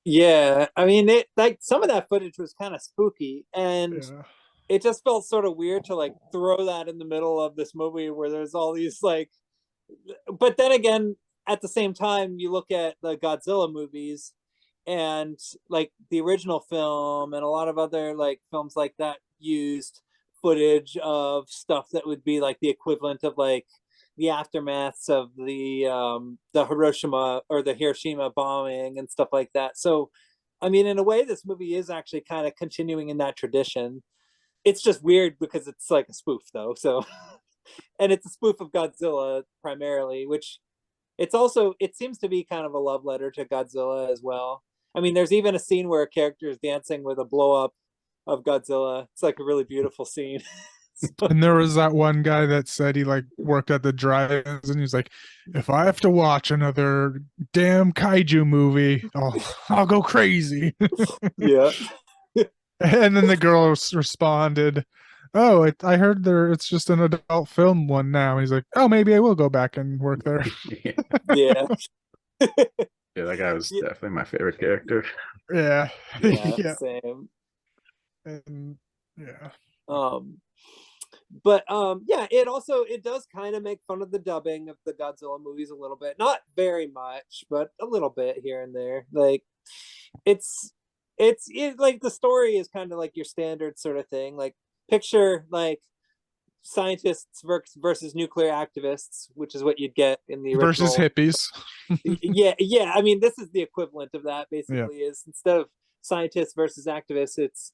yeah. I mean, it like some of that footage was kind of spooky, and Yeah. it just felt sort of weird to like throw that in the middle of this movie where there's all these like. But then again, at the same time, you look at the Godzilla movies, and like the original film and a lot of other like films like that used footage of stuff that would be like the equivalent of like the aftermaths of the Hiroshima or the Hiroshima bombing and stuff like that. So I mean in a way this movie is actually kind of continuing in that tradition. It's just weird because it's like a spoof though. So and it's a spoof of Godzilla primarily, which it seems to be kind of a love letter to Godzilla as well. I mean, there's even a scene where a character is dancing with a blow up of Godzilla. It's like a really beautiful scene. And there was that one guy that said he like worked at the drive-ins and he's like, if I have to watch another damn kaiju movie, I'll go crazy. Yeah. And then the girl responded, "Oh, I heard it's just an adult film one now." And he's like, "Oh, maybe I will go back and work there." Yeah. Yeah. Yeah, that guy was definitely my favorite character. Yeah, Yeah. yeah, Same. and yeah. Um But yeah, it does kind of make fun of the dubbing of the Godzilla movies a little bit. Not very much, but a little bit here and there. Like it's like the story is kind of like your standard sort of thing. Like picture like scientists versus nuclear activists, which is what you'd get in the Versus original. hippies. Yeah. I mean, this is the equivalent of that. Yeah. Basically, is instead of scientists versus activists, it's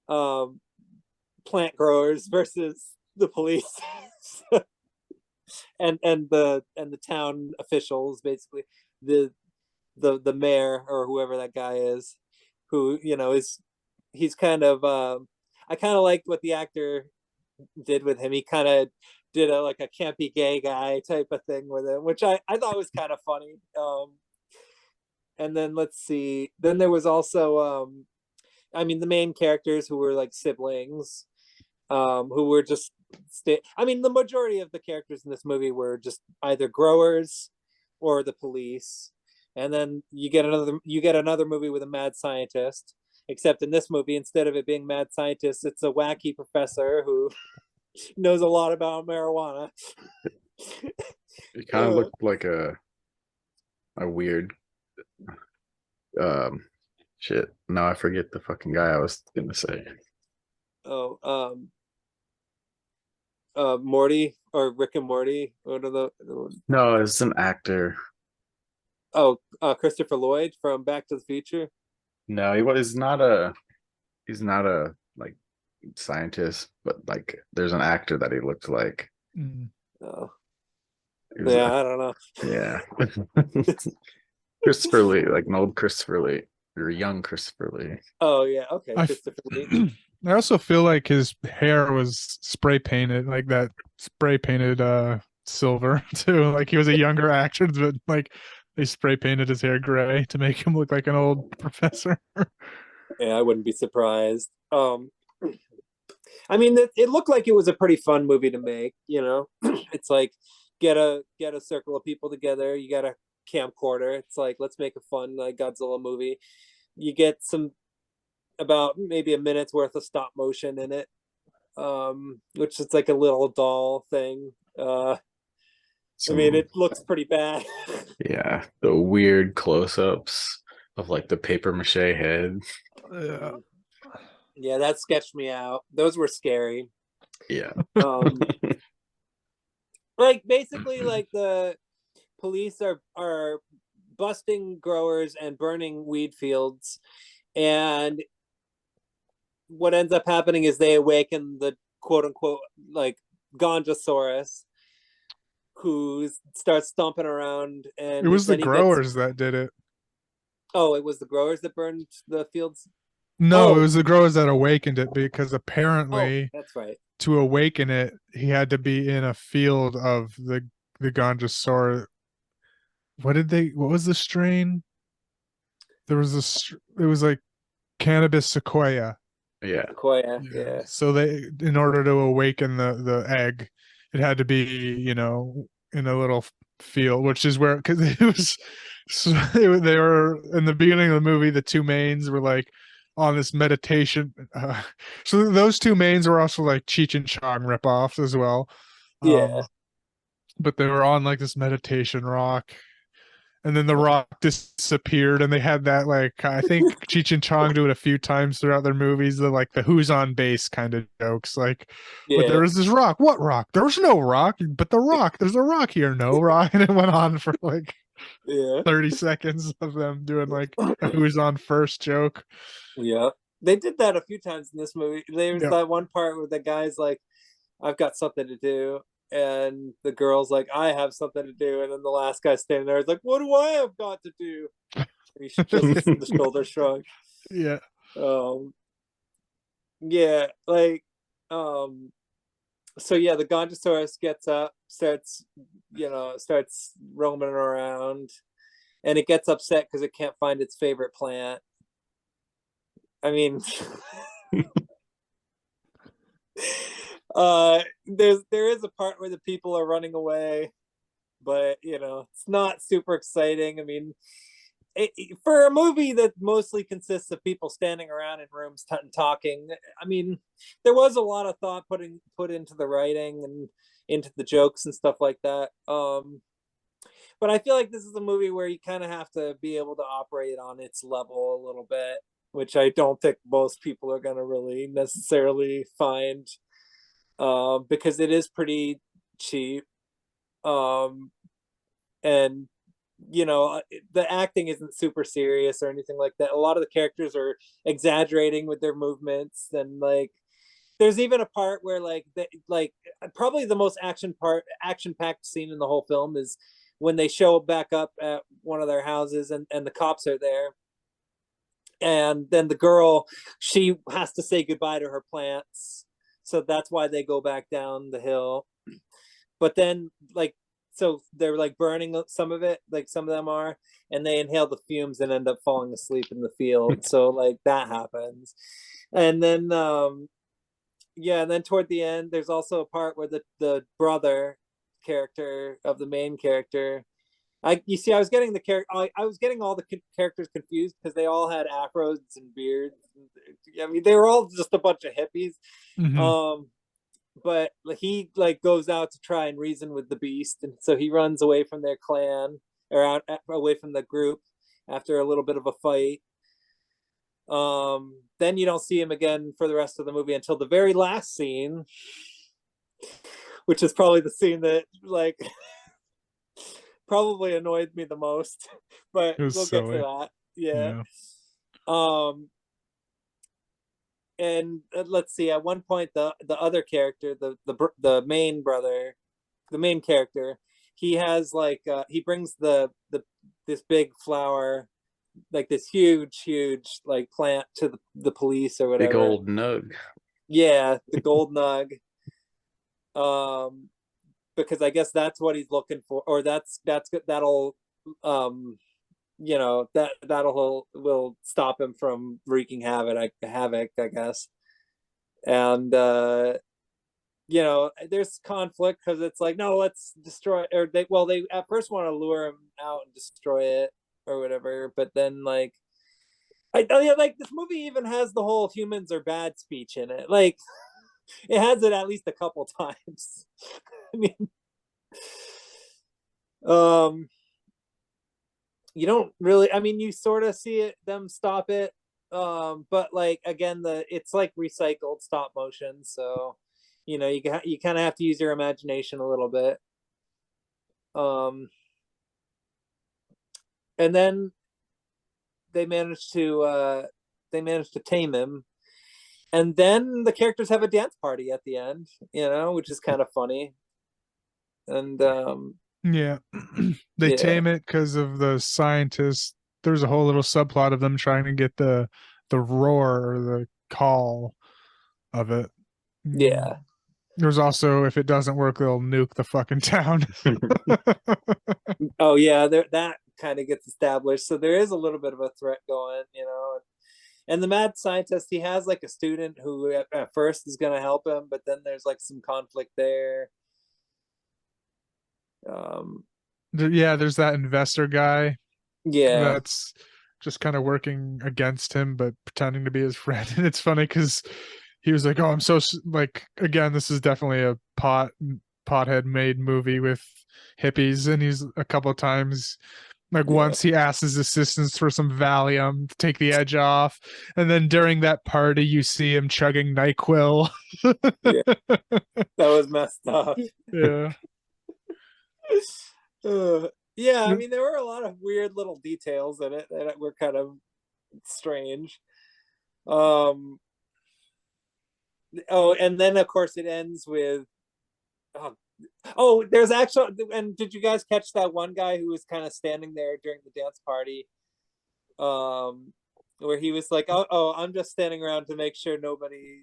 um, plant growers versus the police, and the town officials, basically the mayor or whoever that guy is, who he's kind of I kind of liked what the actor did with him. He kind of did like a campy gay guy type of thing with him, which I thought was kind of funny. And then let's see. Then there was also I mean the main characters who were like siblings, who were just I mean the majority of the characters in this movie were just either growers or the police. And then you get another movie with a mad scientist, except in this movie, instead of it being mad scientist, it's a wacky professor who knows a lot about marijuana. It kind of looked like a weird shit. No, I forget the fucking guy I was gonna say. Morty or Rick and Morty. What are the No, it's an actor. Christopher Lloyd from Back to the Future. No, he's not a like scientist, but like there's an actor that he looked like. Mm. Oh. He was Yeah, I don't know. Yeah. Christopher Lee, like an old Christopher Lee or young Christopher Lee. Oh yeah, okay. Christopher Lee. I also feel like his hair was spray painted, like that spray painted silver too. Like he was a younger actor, but like they spray painted his hair gray to make him look like an old professor. Yeah, I wouldn't be surprised. I mean, it looked like it was a pretty fun movie to make. It's like get a circle of people together. You got a camcorder. It's like let's make a fun like Godzilla movie. You get about maybe a minute's worth of stop motion in it, which is like a little doll thing. I mean, it looks pretty bad. Yeah, the weird close-ups of like the paper mache head. Yeah. Yeah, that sketched me out. Those were scary. Yeah. Like basically like the police are busting growers and burning weed fields, and what ends up happening is they awaken the quote unquote like Ganjasaurus, who starts stomping around, and It was the then growers that did it. Oh, it was the growers that burned the fields. No, Oh. it was the growers that awakened it because Oh, apparently that's right. to awaken it, he had to be in a field of the Ganjasaurus. What was the strain? There was it was like cannabis sequoia. Yeah. Sequoia, yeah. So in order to awaken the egg, it had to be, in a little field, which is where, because it was, they were in the beginning of the movie, the two mains were like on this meditation. So those two mains were also like Cheech and Chong ripoffs as well. Yeah. But they were on like this meditation rock. And then the rock disappeared, and they had that like I think Cheech and Chong do it a few times throughout their movies. The like the who's on base kind of jokes, like, but there was this rock. What rock? There was no rock, but the rock. There's a rock here. No rock, and it went on for like 30 seconds of them doing like a who's on first joke. Yeah, they did that a few times in this movie. There was that one part where the guy's like, "I've got something to do." And the girl's like, I have something to do. And then the last guy standing there is like, what do I have got to do? And he does the shoulder shrug. Yeah. Yeah, like, so yeah, the Ganjasaurus gets up, starts roaming around, and it gets upset because it can't find its favorite plant. I mean, there is a part where the people are running away, but it's not super exciting. I mean, for a movie that mostly consists of people standing around in rooms talking, I mean, there was a lot of thought put into the writing and into the jokes and stuff like that. But I feel like this is a movie where you kind of have to be able to operate on its level a little bit, which I don't think most people are going to really necessarily find, because it is pretty cheap. And the acting isn't super serious or anything like that. A lot of the characters are exaggerating with their movements, and like there's even a part where probably the most action packed scene in the whole film is when they show back up at one of their houses, and the cops are there, and then the girl, she has to say goodbye to her plants, so that's why they go back down the hill. But then so they're like burning some of it, like some of them are, and they inhale the fumes and end up falling asleep in the field. So like that happens. And then and then toward the end there's also a part where the brother character of the main character, I was getting I was getting all the characters confused because they all had afros and beards. I mean, they were all just a bunch of hippies. Mhm. But he goes out to try and reason with the beast, and so he runs away from their clan, or away from the group after a little bit of a fight. Then you don't see him again for the rest of the movie until the very last scene, which is probably the scene that probably annoyed me the most, but It was we'll get to silly. that. Yeah. Yeah. And let's see, at one point the other character, the main brother, the main character, he has he brings this big flower, like this huge plant to the police or whatever. Big old nug. Yeah, the gold nug. Because I guess that's what he's looking for, or that'll that'll will stop him from wreaking havoc, I guess. And there's conflict because it's like, no, let's destroy, or they at first want to lure him out and destroy it or whatever, but then this movie even has the whole humans are bad speech in it. Like it has it at least a couple times. I mean, you don't really, I mean, you sort of see them stop it, but again, it's like recycled stop motion, so you kind of have to use your imagination a little bit. And then they managed to tame him, and then the characters have a dance party at the end, which is kind of funny. And Yeah. They yeah, tame it because of the scientists. There's a whole little subplot of them trying to get the roar or the call of it. yeah. There's also, if it doesn't work, they'll nuke the fucking town. Oh yeah, that kind of gets established, so there is a little bit of a threat going. And the mad scientist, he has a student who at first is going to help him, but then there's some conflict there. Yeah, there's that investor guy Yeah, that's just kind of working against him but pretending to be his friend. And it's funny because he was like, oh, I'm so again, this is definitely a pothead made movie with hippies, and he's a couple of times, once he asks his assistants for some Valium to take the edge off, and then during that party you see him chugging NyQuil. yeah, that was messed up. Yeah. Yeah, I mean, there were a lot of weird little details in it that were kind of strange. Oh, and then of course it ends with there's actual, and did you guys catch that one guy who was kind of standing there during the dance party, where he was like, oh, I'm just standing around to make sure nobody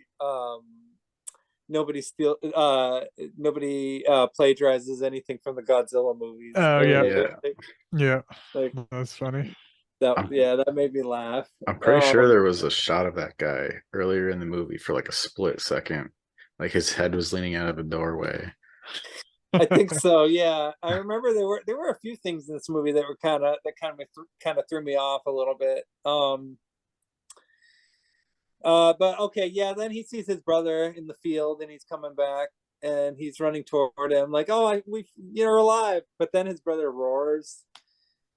plagiarizes anything from the Godzilla movies. Oh yeah. Yeah. Yeah. That's funny. That made me laugh. I'm pretty sure there was a shot of that guy earlier in the movie for a split second. Like his head was leaning out of a doorway. I think so. Yeah, I remember there were a few things in this movie that were kind of threw me off a little bit. But okay, yeah. Then he sees his brother in the field, and he's coming back, and he's running toward him, like, "Oh, you're alive!" But then his brother roars,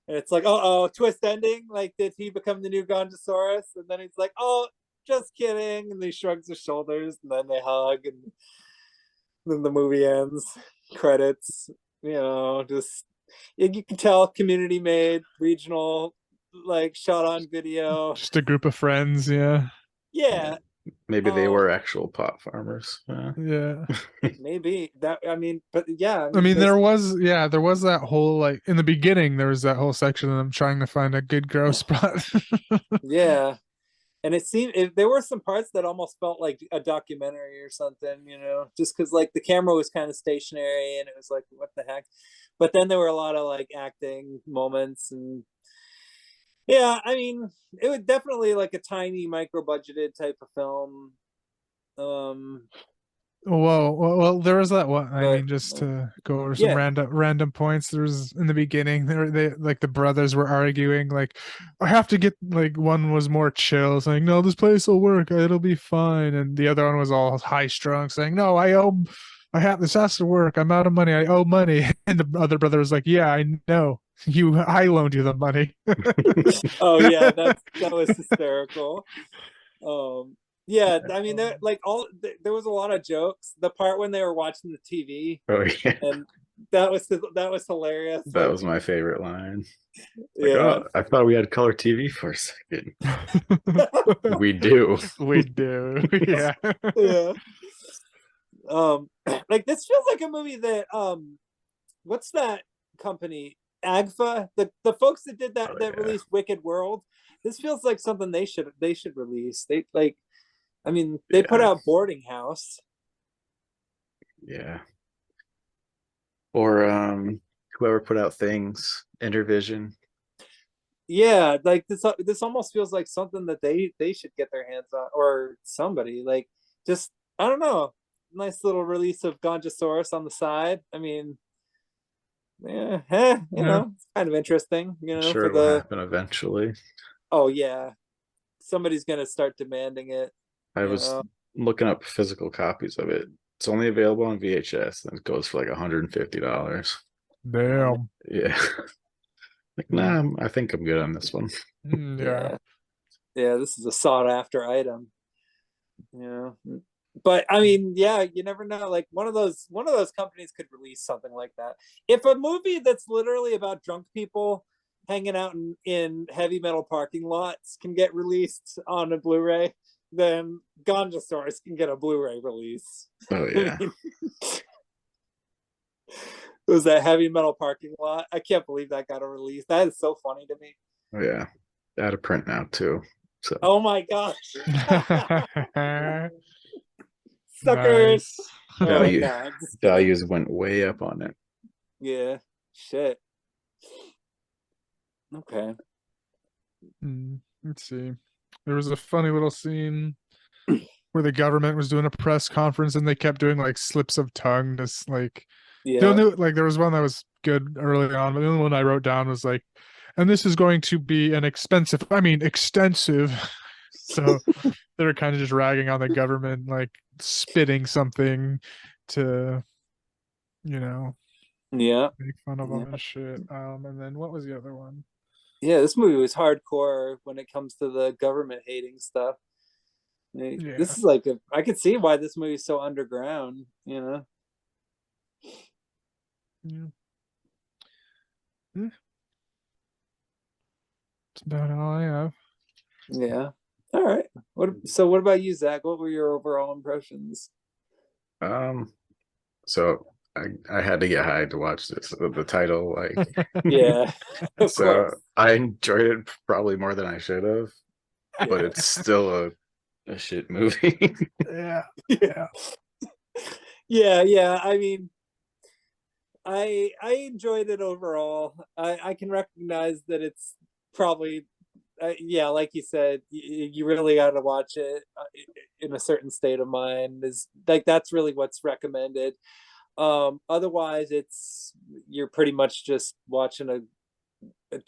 and it's like, "Oh, twist ending! Like, did he become the new Ganjasaurus?" And then he's like, "Oh, just kidding!" And he shrugs his shoulders, and then they hug, and then the movie ends. Credits, just you can tell community made, regional, like shot on video. Just a group of friends, yeah. Yeah, Maybe they were actual pot farmers. Yeah. maybe that. I mean, but yeah, I mean, there's- there was that whole, like, in the beginning, there was that whole section of them trying to find a good grow spot. yeah, and there were some parts that almost felt like a documentary or something, just because like the camera was kind of stationary, and it was like, what the heck. But then there were a lot of like acting moments, and yeah, I mean, it was definitely like a tiny micro budgeted type of film. Well, there was that one. I But mean, just to go over some yeah, random points. There was in the beginning, they like the brothers were arguing, like, I have to get, like, one was more chill, saying, no, this place will work, it'll be fine, and the other one was all high strung, saying, no, this has to work. I'm out of money. I owe money, and the other brother was like, yeah, I know. I loaned you the money. oh yeah, that was hysterical. Yeah, I mean, there was a lot of jokes. The part when they were watching the TV, Oh yeah, and that was hilarious. that was my favorite line. Like, Yeah, oh, I thought we had color TV for a second. We do. We do. Yeah. yeah. Like this feels like a movie that what's that company? Agfa, the folks that did that yeah. released Wicked World. This feels like something they should release. They like, I mean, they put out Boarding House. Yeah. Or whoever put out Things, Intervision. Yeah, like this almost feels like something that they should get their hands on, or somebody, like, just, I don't know, nice little release of Ganjasaurus on the side. I mean, yeah, it's kind of interesting, I'm sure for it will the happen eventually. oh yeah, somebody's gonna start demanding it. I was looking up physical copies of it. It's only available on VHS, and it goes for like $150. Damn. Yeah. Like, nah, I think I'm good on this one. Yeah. Yeah, this is a sought after item. But I mean, yeah, you never know. Like one of those companies could release something like that. If a movie that's literally about drunk people hanging out in heavy metal parking lots can get released on a Blu-ray, then Ganjasaurus can get a Blu-ray release. Oh yeah. It was that heavy metal parking lot. I can't believe that got a release. That is so funny to me. Oh yeah. Out of print now too. So Oh my gosh. Suckers. Nice. Value. Oh, God. values went way up on it. Yeah. Shit. Okay. Let's see. There was a funny little scene where the government was doing a press conference and they kept doing like slips of tongue, just like, Yeah. like there was one that was good early on, but the only one I wrote down was like, and this is going to be extensive. So they're kind of just ragging on the government, like spitting something to, Yeah. make fun of them and shit. And then what was the other one? Yeah, this movie was hardcore when it comes to the government hating stuff. This is like I could see why this movie is so underground, Yeah. That's about all I have. Yeah. All right. What about you, Zach? What were your overall impressions? So I had to get high to watch this. The title, like, Yeah. Of so course. I enjoyed it probably more than I should have, but it's still a shit movie. Yeah. Yeah. I mean, I enjoyed it overall. I can recognize that it's probably yeah, like you said, you really got to watch it in a certain state of mind. Is like that's really what's recommended. Otherwise, you're pretty much just watching a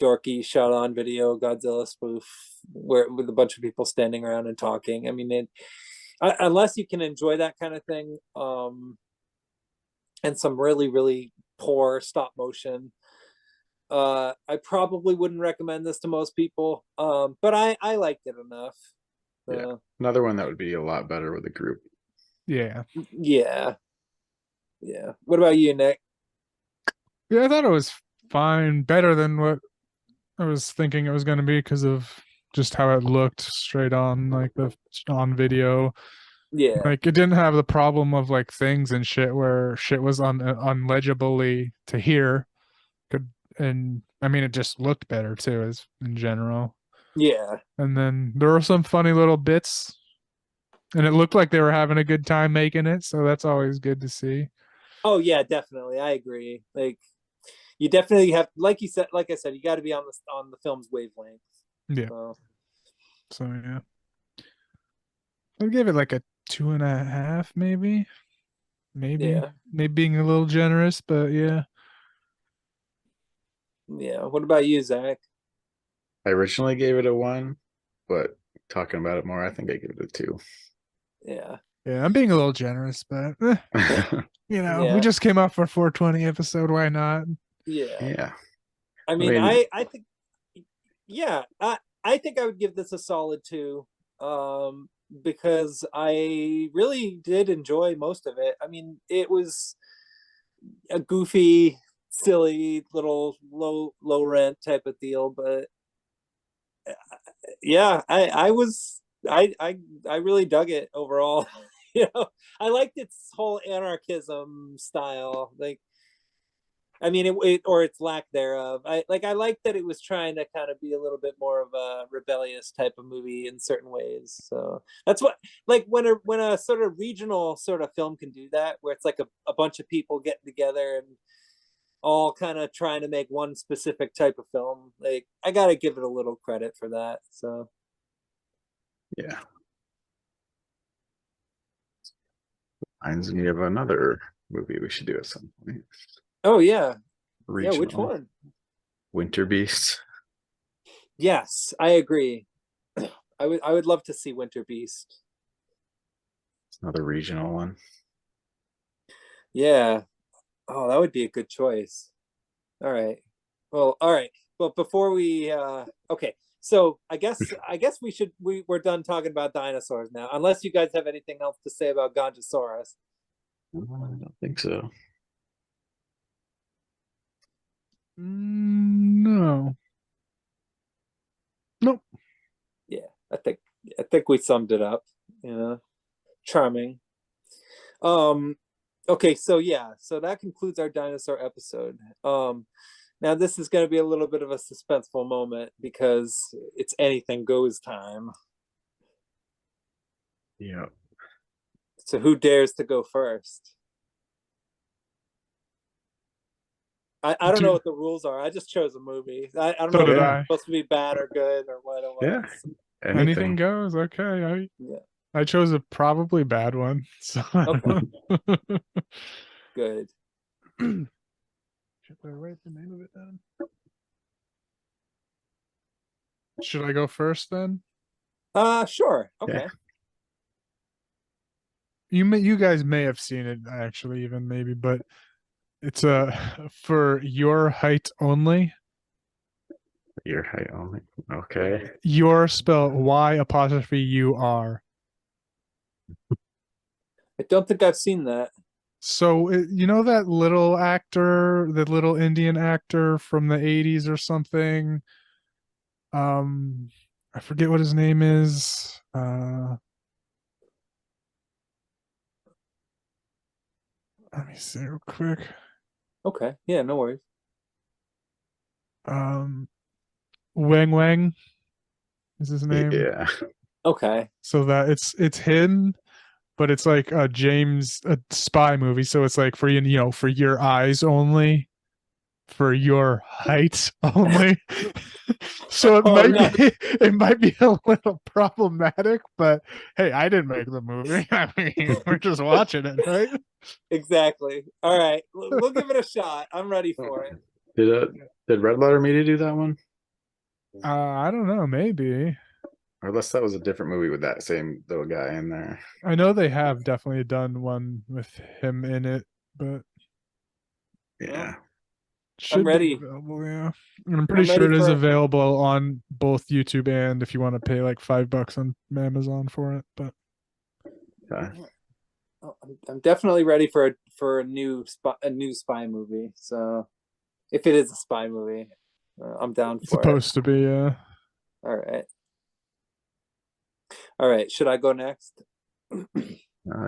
dorky shot on video Godzilla spoof with a bunch of people standing around and talking. I mean, unless you can enjoy that kind of thing, and some really, really poor stop motion, I probably wouldn't recommend this to most people. But I liked it enough. Yeah. Another one that would be a lot better with a group. Yeah. Yeah. Yeah. What about you, Nick? Yeah, I thought it was fine, better than what I was thinking it was going to be because of just how it looked straight on, like the on video. Yeah. Like it didn't have the problem of like things and shit where shit was unlegibly to hear. And I mean, it just looked better too, as in general. Yeah. And then there were some funny little bits, and it looked like they were having a good time making it, so that's always good to see. Oh yeah, definitely. I agree. Like you definitely have, like I said, you got to be on the film's wavelength. Yeah. So yeah, I'd give it like a 2.5, maybe. Yeah. Maybe being a little generous, but yeah. Yeah. What about you, Zach? I originally gave it a 1, but talking about it more, I think I give it a 2. Yeah. Yeah, I'm being a little generous, but you know, we Yeah. just came off our 420 episode. Why not? Yeah. Yeah. I mean, I think, yeah, I think I would give this a solid 2, because I really did enjoy most of it. I mean, it was a goofy, silly little low rent type of deal, but yeah, I really dug it overall. You know, I liked its whole anarchism style. Like, I mean, or its lack thereof. I like that it was trying to kind of be a little bit more of a rebellious type of movie in certain ways. So that's what, like, when a sort of regional sort of film can do that, where it's like a bunch of people getting together and all kind of trying to make one specific type of film. Like, I gotta give it a little credit for that. So Yeah. Reminds me of another movie we should do at some point. oh yeah. Regional. Yeah, which one? Winter Beast. Yes, I agree. I would love to see Winter Beast. It's another regional one. Yeah. Oh, that would be a good choice. All right. Well, all right. But before we okay. So I guess we're done talking about dinosaurs now. Unless you guys have anything else to say about Ganjasaurus. I don't think so. No. Nope. Yeah, I think we summed it up. You know, charming. Okay, so yeah, so that concludes our dinosaur episode. Now this is going to be a little bit of a suspenseful moment because it's anything goes time. Yeah. So who dares to go first? I don't know what the rules are. I just chose a movie. I don't So know did if I. it's supposed to be bad or good or what it was. Yeah. Anything goes. Okay. Yeah. I chose a probably bad one. So Okay. Good. Should I write the name of it down? Should I go first then? Sure. Okay. Yeah. You guys may have seen it actually, even maybe, but it's For Your Height Only. Your height only. Okay. Your spell Y''UR. I don't think I've seen that. So you know that little actor, the little Indian actor from the 80s or something? I forget what his name is. Let me see real quick. Okay. Yeah, no worries. Wang Wang is his name. Yeah. Okay. So that it's him, but it's like a spy movie. So it's like for for your eyes only. for your height only. So it Oh, might no. be it might be a little problematic, but hey, I didn't make the movie. I mean, we're just watching it, right? Exactly. All right, we'll give it a shot. I'm ready for it. Did Red Letter Media do that one? I don't know, maybe. Or unless that was a different movie with that same little guy in there. I know they have definitely done one with him in it, but Yeah. should ready. be available, yeah. And I'm pretty I'm sure ready it is for- available on both YouTube and if you want to pay like $5 on Amazon for it. But Okay. I'm definitely ready for a new spy movie. So if it is a spy movie, I'm down it's for it. supposed to be, All right. All right. Should I go next?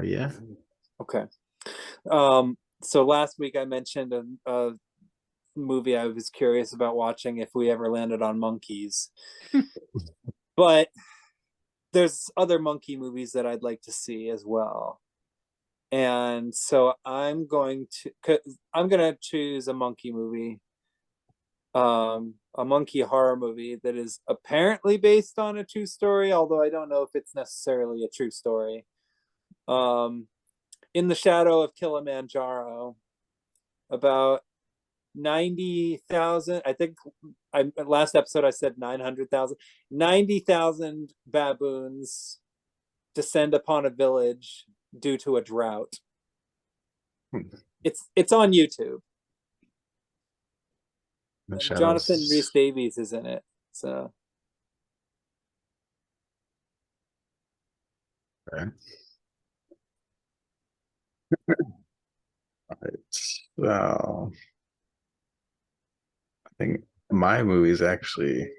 Yeah. Okay. So last week I mentioned a movie I was curious about watching if we ever landed on monkeys. But there's other monkey movies that I'd like to see as well. And so I'm going to choose a monkey movie. A monkey horror movie that is apparently based on a true story, although I don't know if it's necessarily a true story. In the Shadow of Kilimanjaro, about 90,000, I think last episode I said 900,000. 90,000 baboons descend upon a village due to a drought. It's on YouTube. And Jonathan Rhys Davies is in it. So Okay. All right. So I think my movie is actually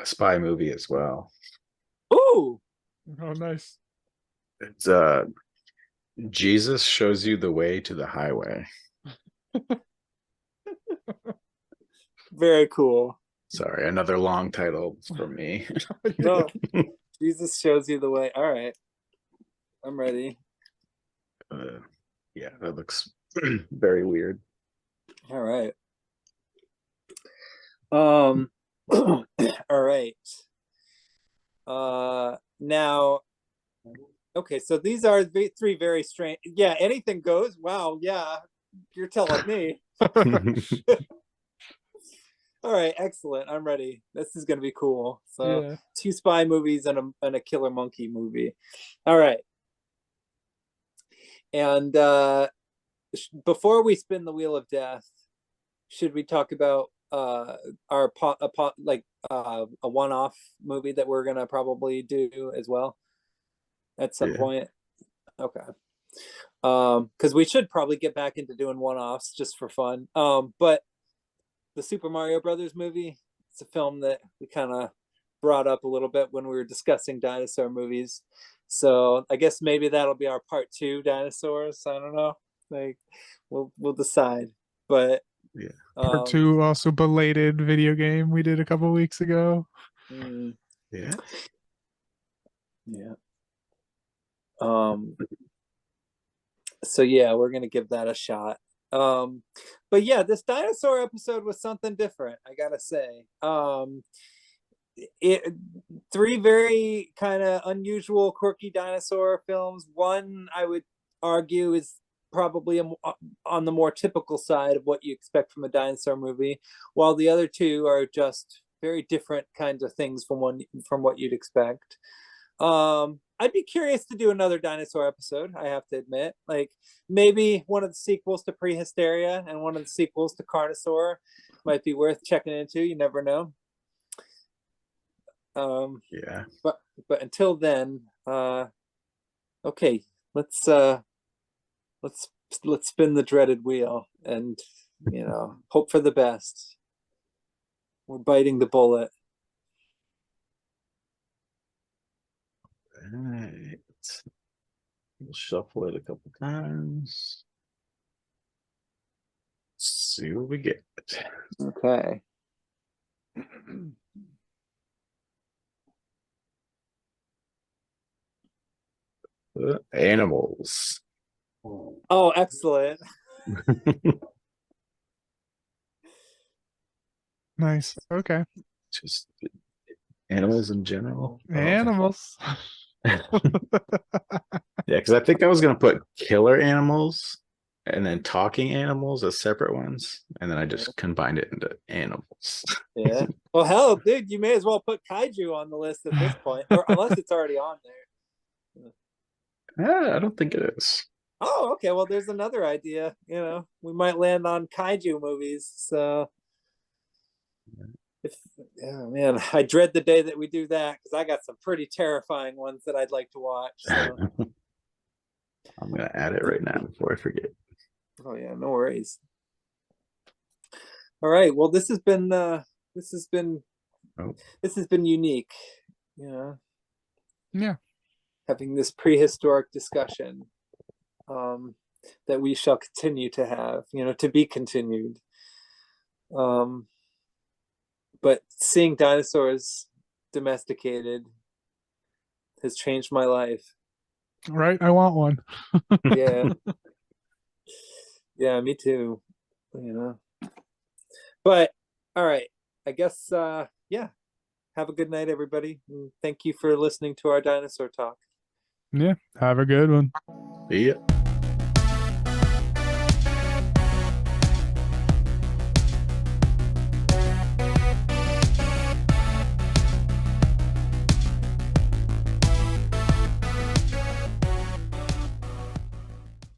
a spy movie as well. ooh, oh nice. It's Jesus shows you the way to the highway. very cool. Sorry, another long title from me. No, Jesus shows you the way. All right, I'm ready. Yeah, that looks very weird. All right. All right. Now, okay, so these are three very strange. Yeah, anything goes. Wow. Yeah, you're telling me. All right, excellent. I'm ready. This is gonna be cool. So, Yeah. 2 spy movies and a killer monkey movie. All right. And before we spin the wheel of death, should we talk about our a one-off movie that we're gonna probably do as well at some point? Okay. Because we should probably get back into doing one-offs just for fun. But the Super Mario Brothers movie, it's a film that we kind of brought up a little bit when we were discussing dinosaur movies. So I guess maybe that'll be our part 2 dinosaurs. I don't know. Like we'll decide. But yeah. Part 2, also belated video game we did a couple weeks ago. Yeah. Yeah. So yeah, we're gonna give that a shot. But yeah, this dinosaur episode was something different, I gotta say. It 3 very kind of unusual, quirky dinosaur films. One I would argue is probably on the more typical side of what you expect from a dinosaur movie, while the other 2 are just very different kinds of things from what you'd expect. I'd be curious to do another dinosaur episode, I have to admit. Like maybe one of the sequels to Prehysteria and one of the sequels to Carnosaur might be worth checking into. You never know. Yeah. But until then, okay, let's spin the dreaded wheel and hope for the best. We're biting the bullet. All right. We'll shuffle it a couple times. See what we get. Okay. Animals. Oh, excellent. Nice. Okay. Just animals in general. Animals. Yeah, because I think I was gonna put killer animals and then talking animals as separate ones, and then I just combined it into animals. Yeah. Well, hell, dude, you may as well put kaiju on the list at this point, or unless it's already on there. I don't think it is. Oh, okay. Well, there's another idea. You know, we might land on kaiju movies. So, if yeah, man, I dread the day that we do that because I got some pretty terrifying ones that I'd like to watch. So, I'm gonna add it right now before I forget. oh yeah, no worries. All right. Well, this has been this has been Oh. this has been unique. You know, Yeah. having this prehistoric discussion that we shall continue to have. You know, to be continued. But seeing dinosaurs domesticated has changed my life. Right. I want one. Yeah. Yeah, me too. You know. But all right. I guess yeah. Have a good night, everybody. And thank you for listening to our dinosaur talk. Yeah. Have a good one. See ya.